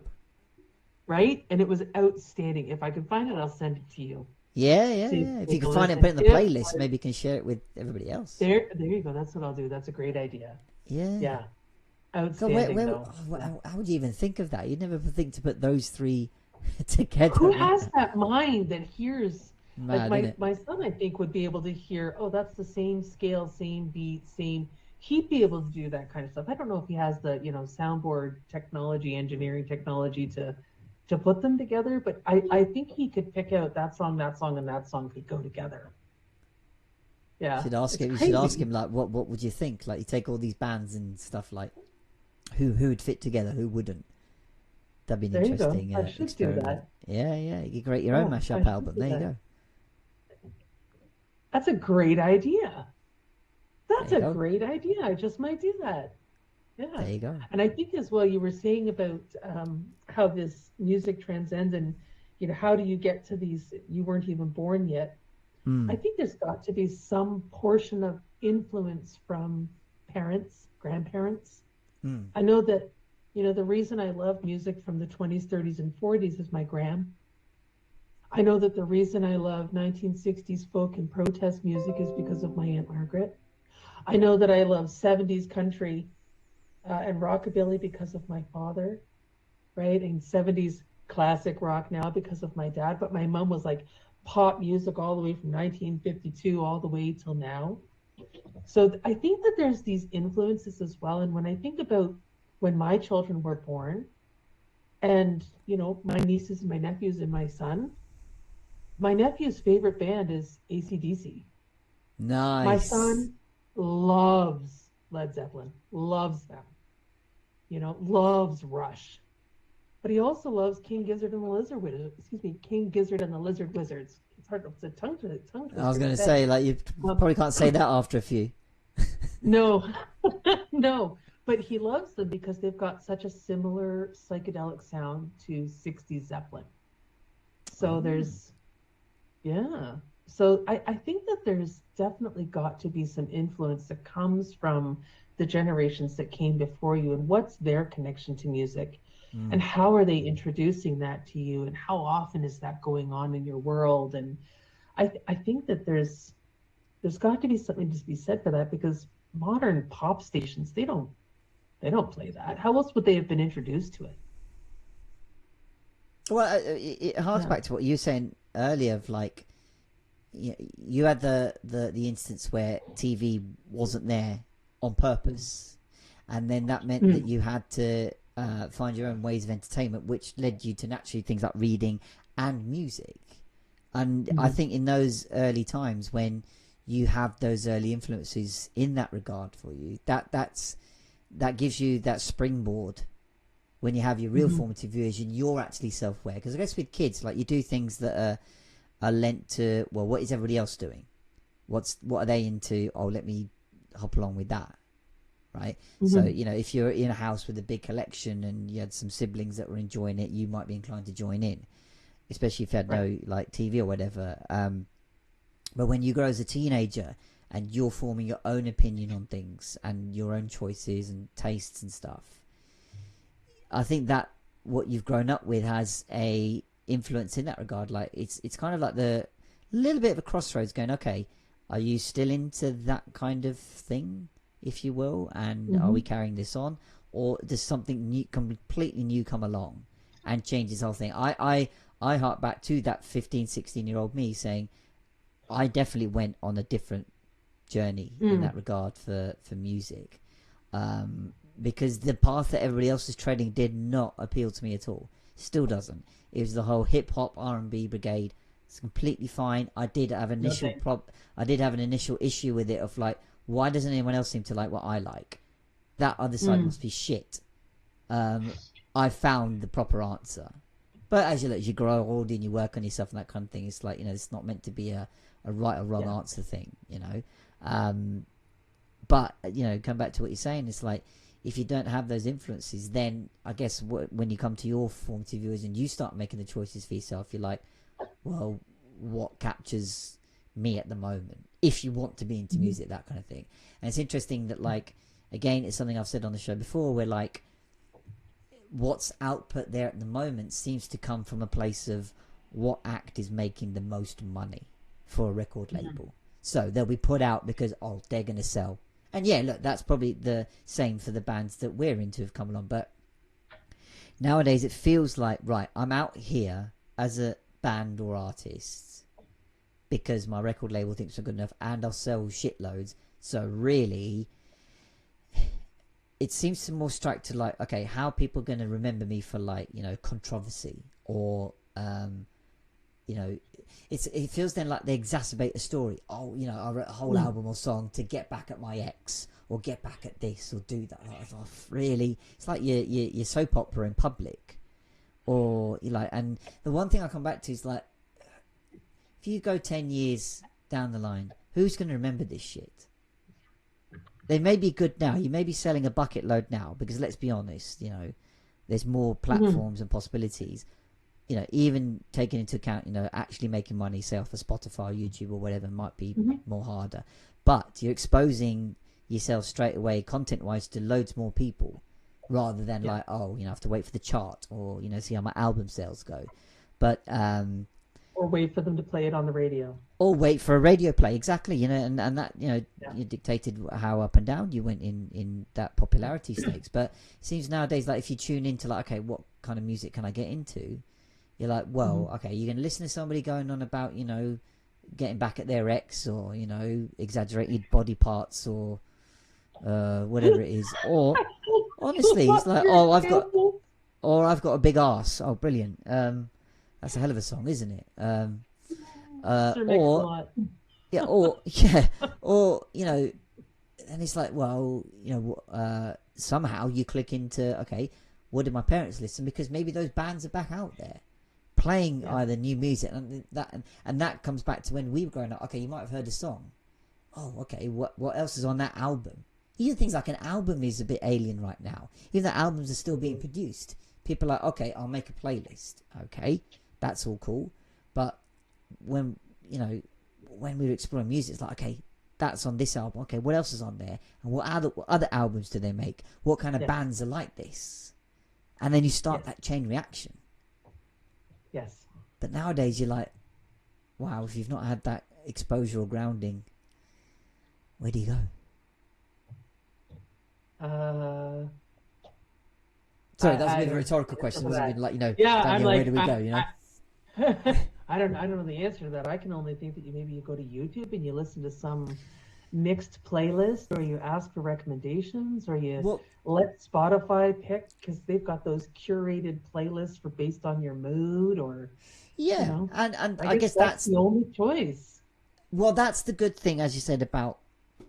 right? And it was outstanding. If I can find it, I'll send it to you. Yeah, yeah, So you yeah. can If you take a can find it and listen. put it in the It playlist, was maybe you can share it with everybody else. there you go. That's what I'll do. That's a great idea. Yeah. Yeah, God, outstanding though. Yeah. how would you even think of that? You'd never think to put those three together, Who would has you? that mind that hears, like Mad, isn't my it? my son, I think would be able to hear, oh, that's the same scale, same beat, same. He'd be able to do that kind of stuff. I don't know if he has the, soundboard technology, engineering technology to put them together, but I think he could pick out that song, and that song could go together. Yeah, Should ask it's him. You should ask crazy. him like, what would you think? Like, you take all these bands and stuff, like, who would fit together, who wouldn't? That'd be an There you go. interesting I should do experiment. that. Yeah, yeah. You could create your own Yeah, I mashup should album. do There you that. go. That's a great idea. There That's you a go. great idea. I just might do that. There Yeah. you go. And I think as well, you were saying about how this music transcends, and, how do you get to these? You weren't even born yet. I Hmm. think there's got to be some portion of influence from parents, grandparents. Hmm. I know that, the reason I love music from the 20s, 30s, and 40s is my gram. I know that the reason I love 1960s folk and protest music is because of my Aunt Margaret. I know that I love 70s country and rockabilly because of my father, right? And 70s classic rock now because of my dad. But my mom was like pop music all the way from 1952 all the way till now. So I think that there's these influences as well. And when I think about when my children were born, and, my nieces and my nephews and my nephew's favorite band is AC/DC. My Nice. son loves Led Zeppelin, loves them, loves Rush. But he also loves King Gizzard and the Lizard Wizard. Excuse me, King Gizzard and the Lizard Wizards. It's hard. It's a tongue I was twister to going to say. say, like, you Um, probably can't say that after a few. no, no. But he loves them because they've got such a similar psychedelic sound to 60s Zeppelin. So Oh. there's, yeah. So I think that there's definitely got to be some influence that comes from the generations that came before you, and what's their connection to music, and Mm. how are they introducing that to you, and how often is that going on in your world. And I think that there's got to be something to be said for that, because modern pop stations, they don't play that. How else would they have been introduced to it? Well, it harks Yeah. back to what you were saying earlier of, like, you had the instance where TV wasn't there on purpose, and then that meant that Mm, you had to find your own ways of entertainment, which led you to naturally things like reading and music. And I mm, think in those early times when you have those early influences in that regard for you, that gives you that springboard when you have your real mm, formative years and you're actually self-aware. Because I guess with kids, like, you do things that are lent to, well, what is everybody else doing? What are they into? Oh, let me hop along with that, right? So, mm, if you're in a house with a big collection and you had some siblings that were enjoying it, you might be inclined to join in, especially if you had right. no, like, TV or whatever. But when you grow as a teenager and you're forming your own opinion on things and your own choices and tastes and stuff, I think that what you've grown up with has a influence in that regard. Like, it's kind of like the little bit of a crossroads going, okay, are you still into that kind of thing, if you will, and are we Mm-hmm. carrying this on, or does something new, completely new, come along and change this whole thing? I hark back to that 15, 16 year old me saying I definitely went on a different journey in Mm, that regard for music, um, because the path that everybody else is treading did not appeal to me at all. Still doesn't. It was the whole hip hop R&B brigade. It's completely fine. no thanks. I did have an initial issue with it of, like, why doesn't anyone else seem to like what I like? That other side Mm, must be shit. Um, I found the proper answer. But as you grow old and you work on yourself and that kind of thing, it's like, it's not meant to be a right or wrong yeah. answer thing. But come back to what you're saying. It's like, if you don't have those influences, then I guess when you come to your formative years and you start making the choices for yourself, you're like, well, what captures me at the moment? If you want to be into music, that kind of thing. And it's interesting that, like, again, it's something I've said on the show before, where like what's output there at the moment seems to come from a place of what act is making the most money for a record label. So they'll be put out because, oh, they're going to sell. And yeah, look, that's probably the same for the bands that we're into have come along. But nowadays it feels like, right, I'm out here as a band or artist because my record label thinks I'm good enough and I'll sell shitloads. So really, it seems to more strike to like, okay, how are people going to remember me for, like, you know, controversy or, you know, it feels then like they exacerbate a story. Oh, you know, I wrote a whole album or song to get back at my ex or get back at this or do that. Oh, really, it's like your soap opera in public, or you like. And the one thing I come back to is like, if you go 10 years down the line, who's going to remember this shit? They may be good now. You may be selling a bucket load now because, let's be honest, you know, there's more platforms and possibilities. You know, even taking into account, you know, actually making money, say off of Spotify, YouTube, or whatever, might be more harder. But you're exposing yourself straight away, content-wise, to loads more people, rather than like, oh, you know, I have to wait for the chart or, you know, see how my album sales go. But or wait for them to play it on the radio. Or wait for a radio play, exactly. You know, and that, you know, you dictated how up and down you went in that popularity stakes. But it seems nowadays, like, if you tune into like, okay, what kind of music can I get into? You're like, well, okay, you're going to listen to somebody going on about, you know, getting back at their ex, or, you know, exaggerated body parts, or whatever it is. Or, honestly, it's like, oh, I've got a big ass. Oh, brilliant. That's a hell of a song, isn't it? Or, or, you know, and it's like, well, you know, somehow you click into, okay, what did my parents listen? Because maybe those bands are back out there playing either new music, and that comes back to when we were growing up. Okay, you might have heard a song. Oh, okay, what else is on that album? Even things like an album is a bit alien right now. Even though albums are still being produced, people are like, okay, I'll make a playlist. Okay, that's all cool. But when, you know, when we were exploring music, it's like, okay, that's on this album. Okay, what else is on there? And what other albums do they make? What kind of bands are like this? And then you start that chain reaction. Yes. But nowadays you're like, wow, if you've not had that exposure or grounding, where do you go? Sorry, that was a bit of a rhetorical question. It wasn't even like, you know, Danielle, like, where do we go, you know? I don't know the answer to that. I can only think that maybe you go to YouTube and you listen to some mixed playlist, or you ask for recommendations, or you let Spotify pick, because they've got those curated playlists for based on your mood, or you know, and I guess that's the only choice. Well, that's the good thing, as you said, about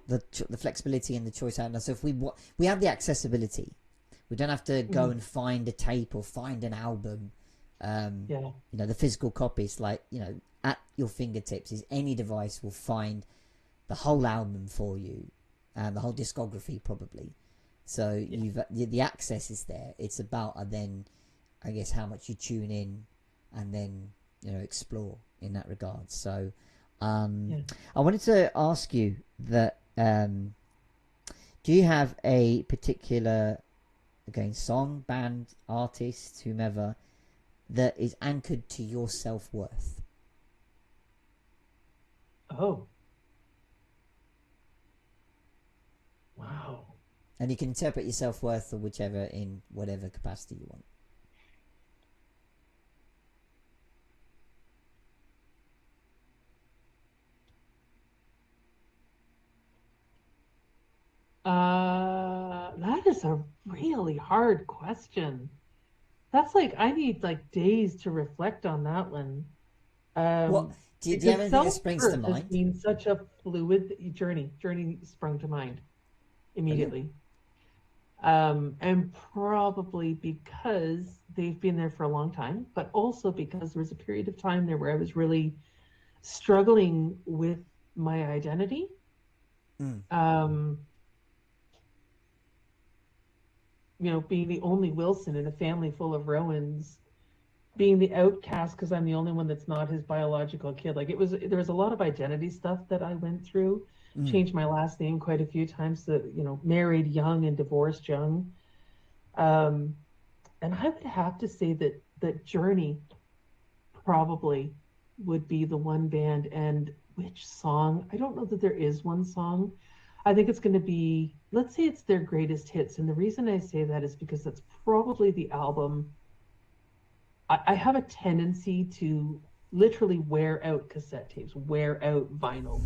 the flexibility and the choice out now. So if we have the accessibility, we don't have to go and find a tape or find an album. You know, the physical copies, like, you know, at your fingertips, is any device will find the whole album for you, and the whole discography probably. So the access is there. It's about then, I guess, how much you tune in and then, you know, explore in that regard. So I wanted to ask you that, do you have a particular, again, song, band, artist, whomever, that is anchored to your self-worth? Oh. Wow. And you can interpret your self-worth or whichever in whatever capacity you want. That is a really hard question. That's like, I need like days to reflect on that one. Do you have anything that springs to mind? Has been such a fluid journey. Journey sprung to mind immediately. And probably because they've been there for a long time, but also because there was a period of time there where I was really struggling with my identity. being the only Wilson in a family full of Rowans, being the outcast because I'm the only one that's not his biological kid. Like there was a lot of identity stuff that I went through. Changed my last name quite a few times. Married young and divorced young. And I would have to say that Journey probably would be the one band. And which song? I don't know that there is one song. I think it's going to be, let's say it's their greatest hits. And the reason I say that is because that's probably the album. I have a tendency to literally wear out cassette tapes, wear out vinyl,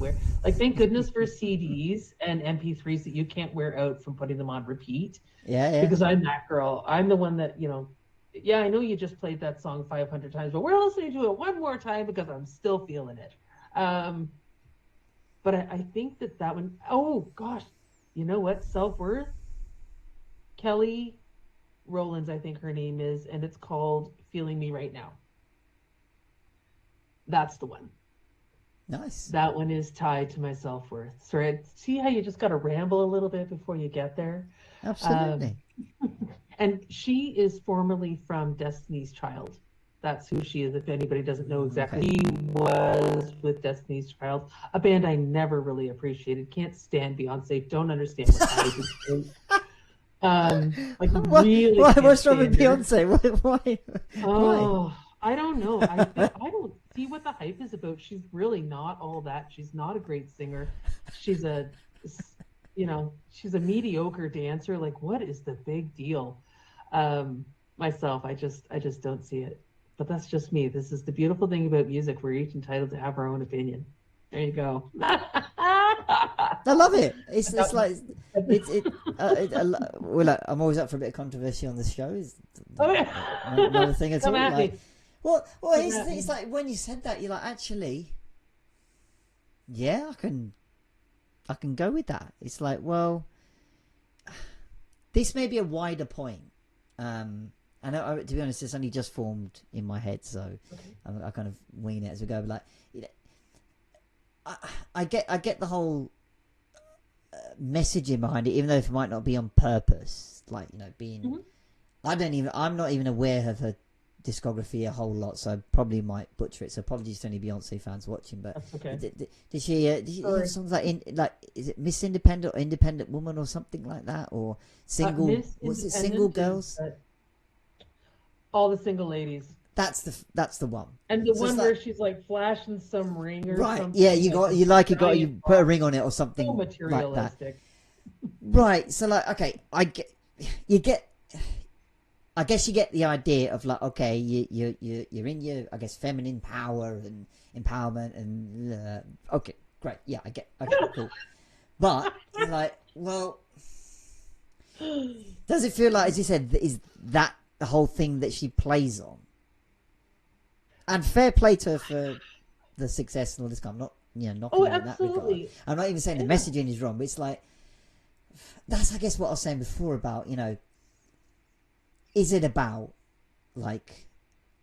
thank goodness for CDs and MP3s that you can't wear out from putting them on repeat. Yeah. Because I'm that girl. I'm the one that, I know you just played that song 500 times, but we're listening to it one more time because I'm still feeling it. But I think that one, oh gosh, you know what? Self-Worth? Kelly Rowlands, I think her name is, and it's called Feeling Me Right Now. That's the one. Nice. That one is tied to my self-worth. Sorry, see how you just got to ramble a little bit before you get there? Absolutely. And she is formerly from Destiny's Child. That's who she is, if anybody doesn't know exactly. Okay. She was with Destiny's Child, a band I never really appreciated. Can't stand Beyonce. Don't understand what I do. Really. What's wrong with Beyonce? Why? Oh, I don't know. I don't see what the hype is about. She's really not all that. She's not a great singer. She's a mediocre dancer. Like, what is the big deal? Myself, I just don't see it. But that's just me. This is the beautiful thing about music. We're each entitled to have our own opinion. There you go. I love it. It's like I'm always up for a bit of controversy on this show. Another thing at all. It's like when you said that, you're like, actually, yeah, I can go with that. It's like, well, this may be a wider point. I know, to be honest, it's only just formed in my head, so I kind of wing it as we go. But I get the whole messaging behind it, even though it might not be on purpose. Like, being, I'm not even aware of her discography a whole lot, so I probably might butcher it. So apologies to any Beyonce fans watching. But that's okay. Did she have songs is it Miss Independent or Independent Woman or something like that, or single? Was it Single Girls? All the Single Ladies. That's the one. And the one where she's like flashing some ring or something. Yeah, you put a ring on it or something. So materialistic. Like that. Right. So okay, I guess you get the idea of like, okay, you're in your, I guess, feminine power and empowerment and okay, great. Yeah, I get. Okay, cool. But like, well, does it feel like, as you said, is that the whole thing that she plays on? And fair play to her for the success and all this kind. I'm not, knocking her in that regard. I'm not even saying the messaging is wrong, but it's like, that's, I guess, what I was saying before about, is it about like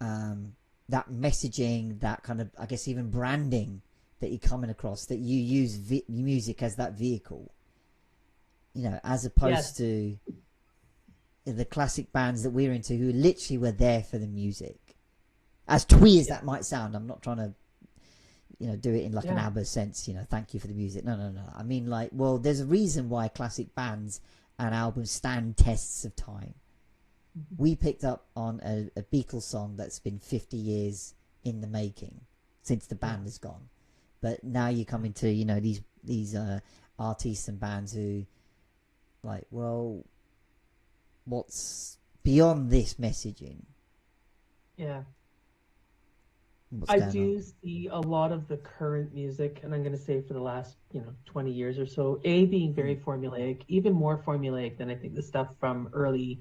that messaging, that kind of, I guess, even branding that you're coming across, that you use music as that vehicle, as opposed to the classic bands that we're into who literally were there for the music. As twee as that might sound, I'm not trying to, do it in like an ABBA sense, thank you for the music. No. I mean, like, well, there's a reason why classic bands and albums stand tests of time. We picked up on a Beatles song that's been 50 years in the making since the band is gone. But now you come into, these artists and bands who, like, well, what's beyond this messaging? Yeah. I do see a lot of the current music, and I'm going to say for the last, 20 years or so, being very formulaic, even more formulaic than I think the stuff from early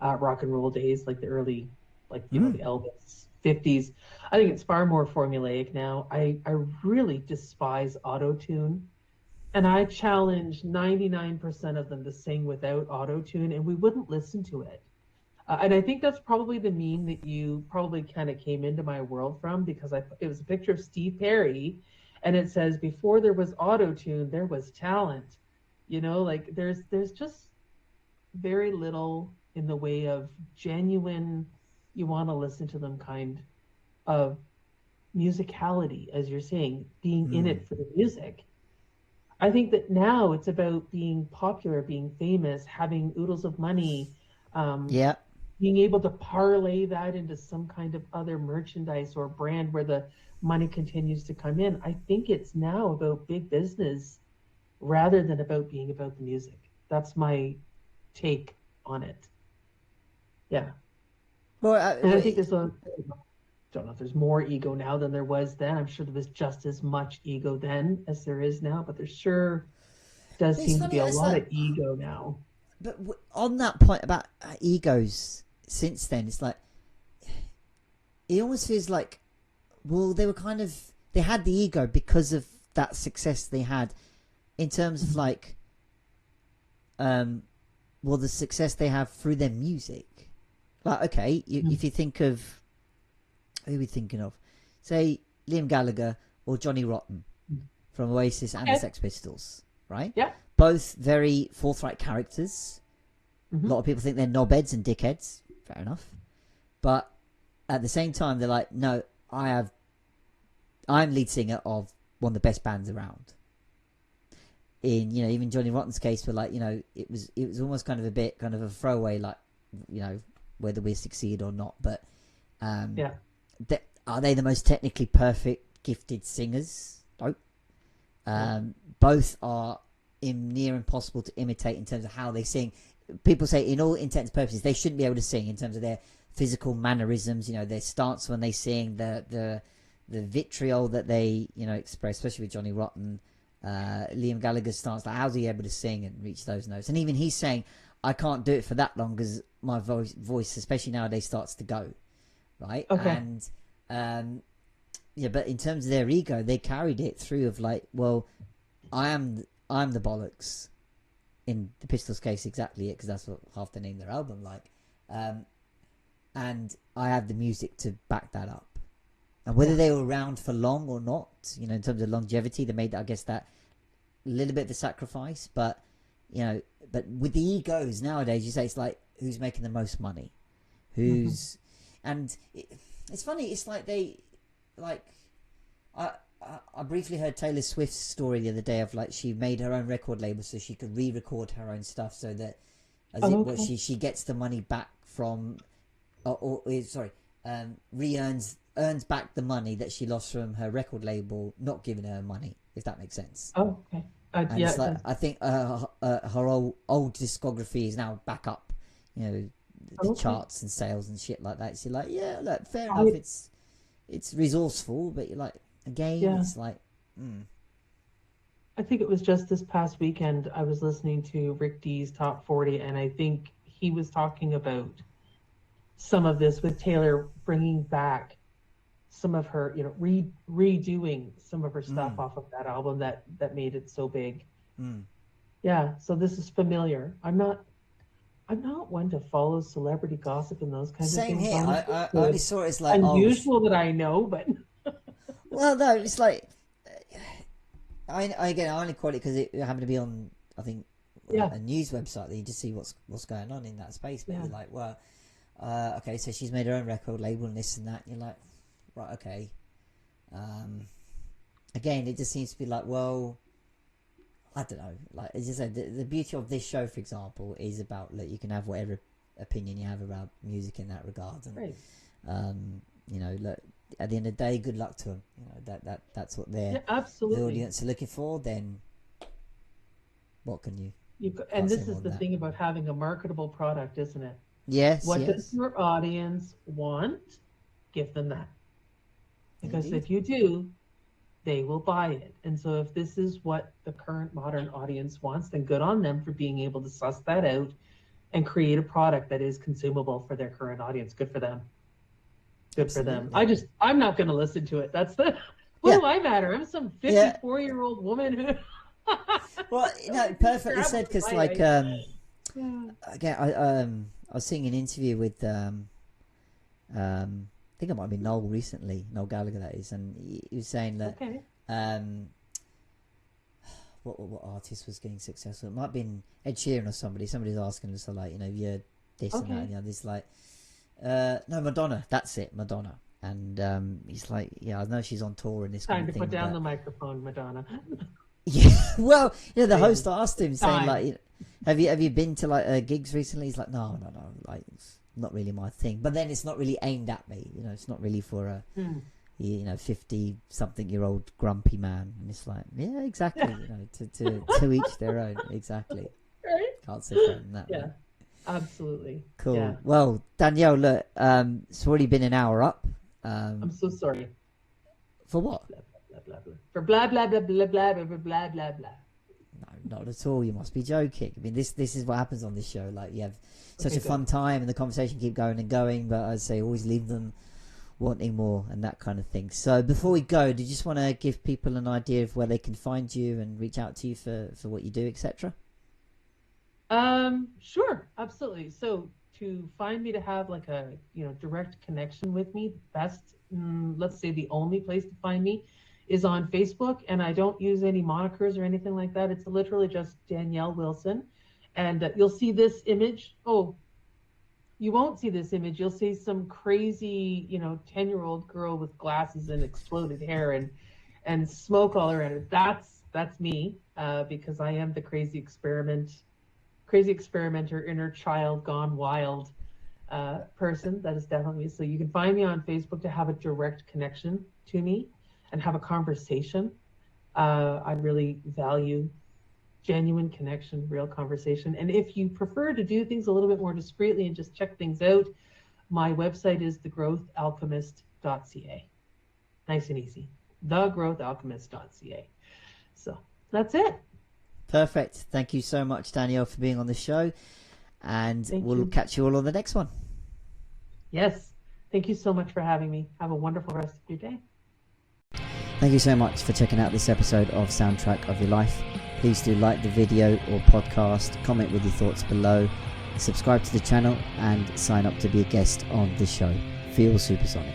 rock and roll days, like the early, the Elvis 50s. I think it's far more formulaic now. I really despise auto-tune, and I challenge 99% of them to sing without auto-tune, and we wouldn't listen to it. And I think that's probably the meme that you probably kind of came into my world from, because it was a picture of Steve Perry, and it says, before there was auto-tune, there was talent. There's just very little in the way of genuine, you want to listen to them kind of musicality, as you're saying, being in it for the music. I think that now it's about being popular, being famous, having oodles of money, Yeah. being able to parlay that into some kind of other merchandise or brand where the money continues to come in. I think it's now about big business rather than about being about the music. That's my take on it. Yeah. Well, And I think there's a, don't know if there's more ego now than there was then. I'm sure there was just as much ego then as there is now, but there sure does it's seem to funny. be a It's lot like, of ego now. but on that point about egos, since then, it's like it almost feels like, well, they were kind of, they had the ego because of that success they had in terms of like, well, the success they have through their music. Like, okay, if you think of, who are we thinking of? Say Liam Gallagher or Johnny Rotten from Oasis and the Sex Pistols, right? Yeah. Both very forthright characters. Mm-hmm. A lot of people think they're knobheads and dickheads. Fair enough. But at the same time, they're like, no, I'm lead singer of one of the best bands around. In, you know, even Johnny Rotten's case, where like, you know, it was almost kind of a bit kind of a throwaway, like, you know, whether we succeed or not. But yeah, are they the most technically perfect, gifted singers? Nope. Both are near impossible to imitate in terms of how they sing. People say, in all intents and purposes, they shouldn't be able to sing in terms of their physical mannerisms. You know, their stance when they sing, the vitriol that they, you know, express, especially with Johnny Rotten. Liam Gallagher's stance, like, how's he able to sing and reach those notes? And even he's saying, I can't do it for that long because my voice, especially nowadays, starts to go, right? okay. And yeah, but in terms of their ego, they carried it through of like, well, I'm the bollocks. In the Pistols' case, exactly it, because that's what half they named their album like. And I have the music to back that up. And whether they were around for long or not, you know, in terms of longevity, they made, I guess, that little bit of a sacrifice. But, you know, but with the egos nowadays, you say it's like, who's making the most money? Who's... And it's funny, it's like they... Like, I briefly heard Taylor Swift's story the other day of like, she made her own record label so she could re-record her own stuff so that she gets the money back from... earns back the money that she lost from her record label not giving her money, if that makes sense. Oh, okay. And yeah, it's like, I think her old discography is now back up, you know, the charts and sales and shit like that. So you're like, yeah, look, fair enough. It's resourceful, but you're like, again, it's like, I think it was just this past weekend I was listening to Rick D's Top 40, and I think he was talking about some of this with Taylor bringing back some of her, you know, redoing some of her stuff off of that album that made it so big. Yeah, so this is familiar. I'm not one to follow celebrity gossip and those kinds of things. Same here. I only saw it as like unusual that I know, but well, no, it's like I only caught it because it happened to be on, I think, a news website that you just see what's going on in that space. But you're like, well, okay, so she's made her own record label and this and that. And you're like, right, okay. Again, it just seems to be like, well, I don't know. Like, as you said, the beauty of this show, for example, is about, look, you can have whatever opinion you have about music in that regard, and you know, look, at the end of the day, good luck to them. You know, that's what the audience are looking for. Then, what can you? And this is the thing about having a marketable product, isn't it? Yes. What does your audience want? Give them that. Because if you do, they will buy it. And so if this is what the current modern audience wants, then good on them for being able to suss that out and create a product that is consumable for their current audience. Good for them. Good for them. I'm not going to listen to it. That's the... What do I matter? I'm some 54-year-old woman who... Well, no, perfectly said, because like, again, I was seeing an interview with, I think it might have been Noel recently, Noel Gallagher that is, and he was saying that, what artist was getting successful? It might have been Ed Sheeran or somebody. Somebody's asking us, like, you know, your this and that and the other. It's like, no, Madonna, that's it, Madonna. And he's like, yeah, I know she's on tour and this kind of thing. Time to put down the microphone, Madonna. Yeah, well, the host asked him, saying like, have you been to like gigs recently? He's like, no, like it's not really my thing. But then it's not really aimed at me, it's not really for a 50-something-year-old grumpy man. And it's like, yeah, exactly, to each their own, exactly. Right? Can't say better than that. Yeah, man. absolutely. Cool. Yeah. Well, Danielle, look, it's already been an hour up. I'm so sorry. For what? Blah, blah, blah, blah. For blah blah blah blah blah blah blah blah blah blah. No, not at all. You must be joking. I mean, this is what happens on this show. Like, you have such a fun time, and the conversation keep going and going. But I'd say always leave them wanting more and that kind of thing. So before we go, do you just want to give people an idea of where they can find you and reach out to you for what you do, etc.? Sure, absolutely. So to find me, to have like a direct connection with me, best, let's say the only place to find me is on Facebook, and I don't use any monikers or anything like that. It's literally just Danielle Wilson, and you'll see this image. Oh, you won't see this image. You'll see some crazy 10-year-old girl with glasses and exploded hair and smoke all around her. That's me, because I am the crazy experimenter, inner child gone wild person. That is definitely me. So you can find me on Facebook to have a direct connection to me and have a conversation. I really value genuine connection, real conversation. And if you prefer to do things a little bit more discreetly and just check things out, my website is thegrowthalchemist.ca. Nice and easy. Thegrowthalchemist.ca. So that's it. Perfect. Thank you so much, Danielle, for being on the show. And we'll catch you all on the next one. Yes. Thank you so much for having me. Have a wonderful rest of your day. Thank you so much for checking out this episode of Soundtrack of Your Life. Please do like the video or podcast, comment with your thoughts below, subscribe to the channel, and sign up to be a guest on the show. Feel supersonic.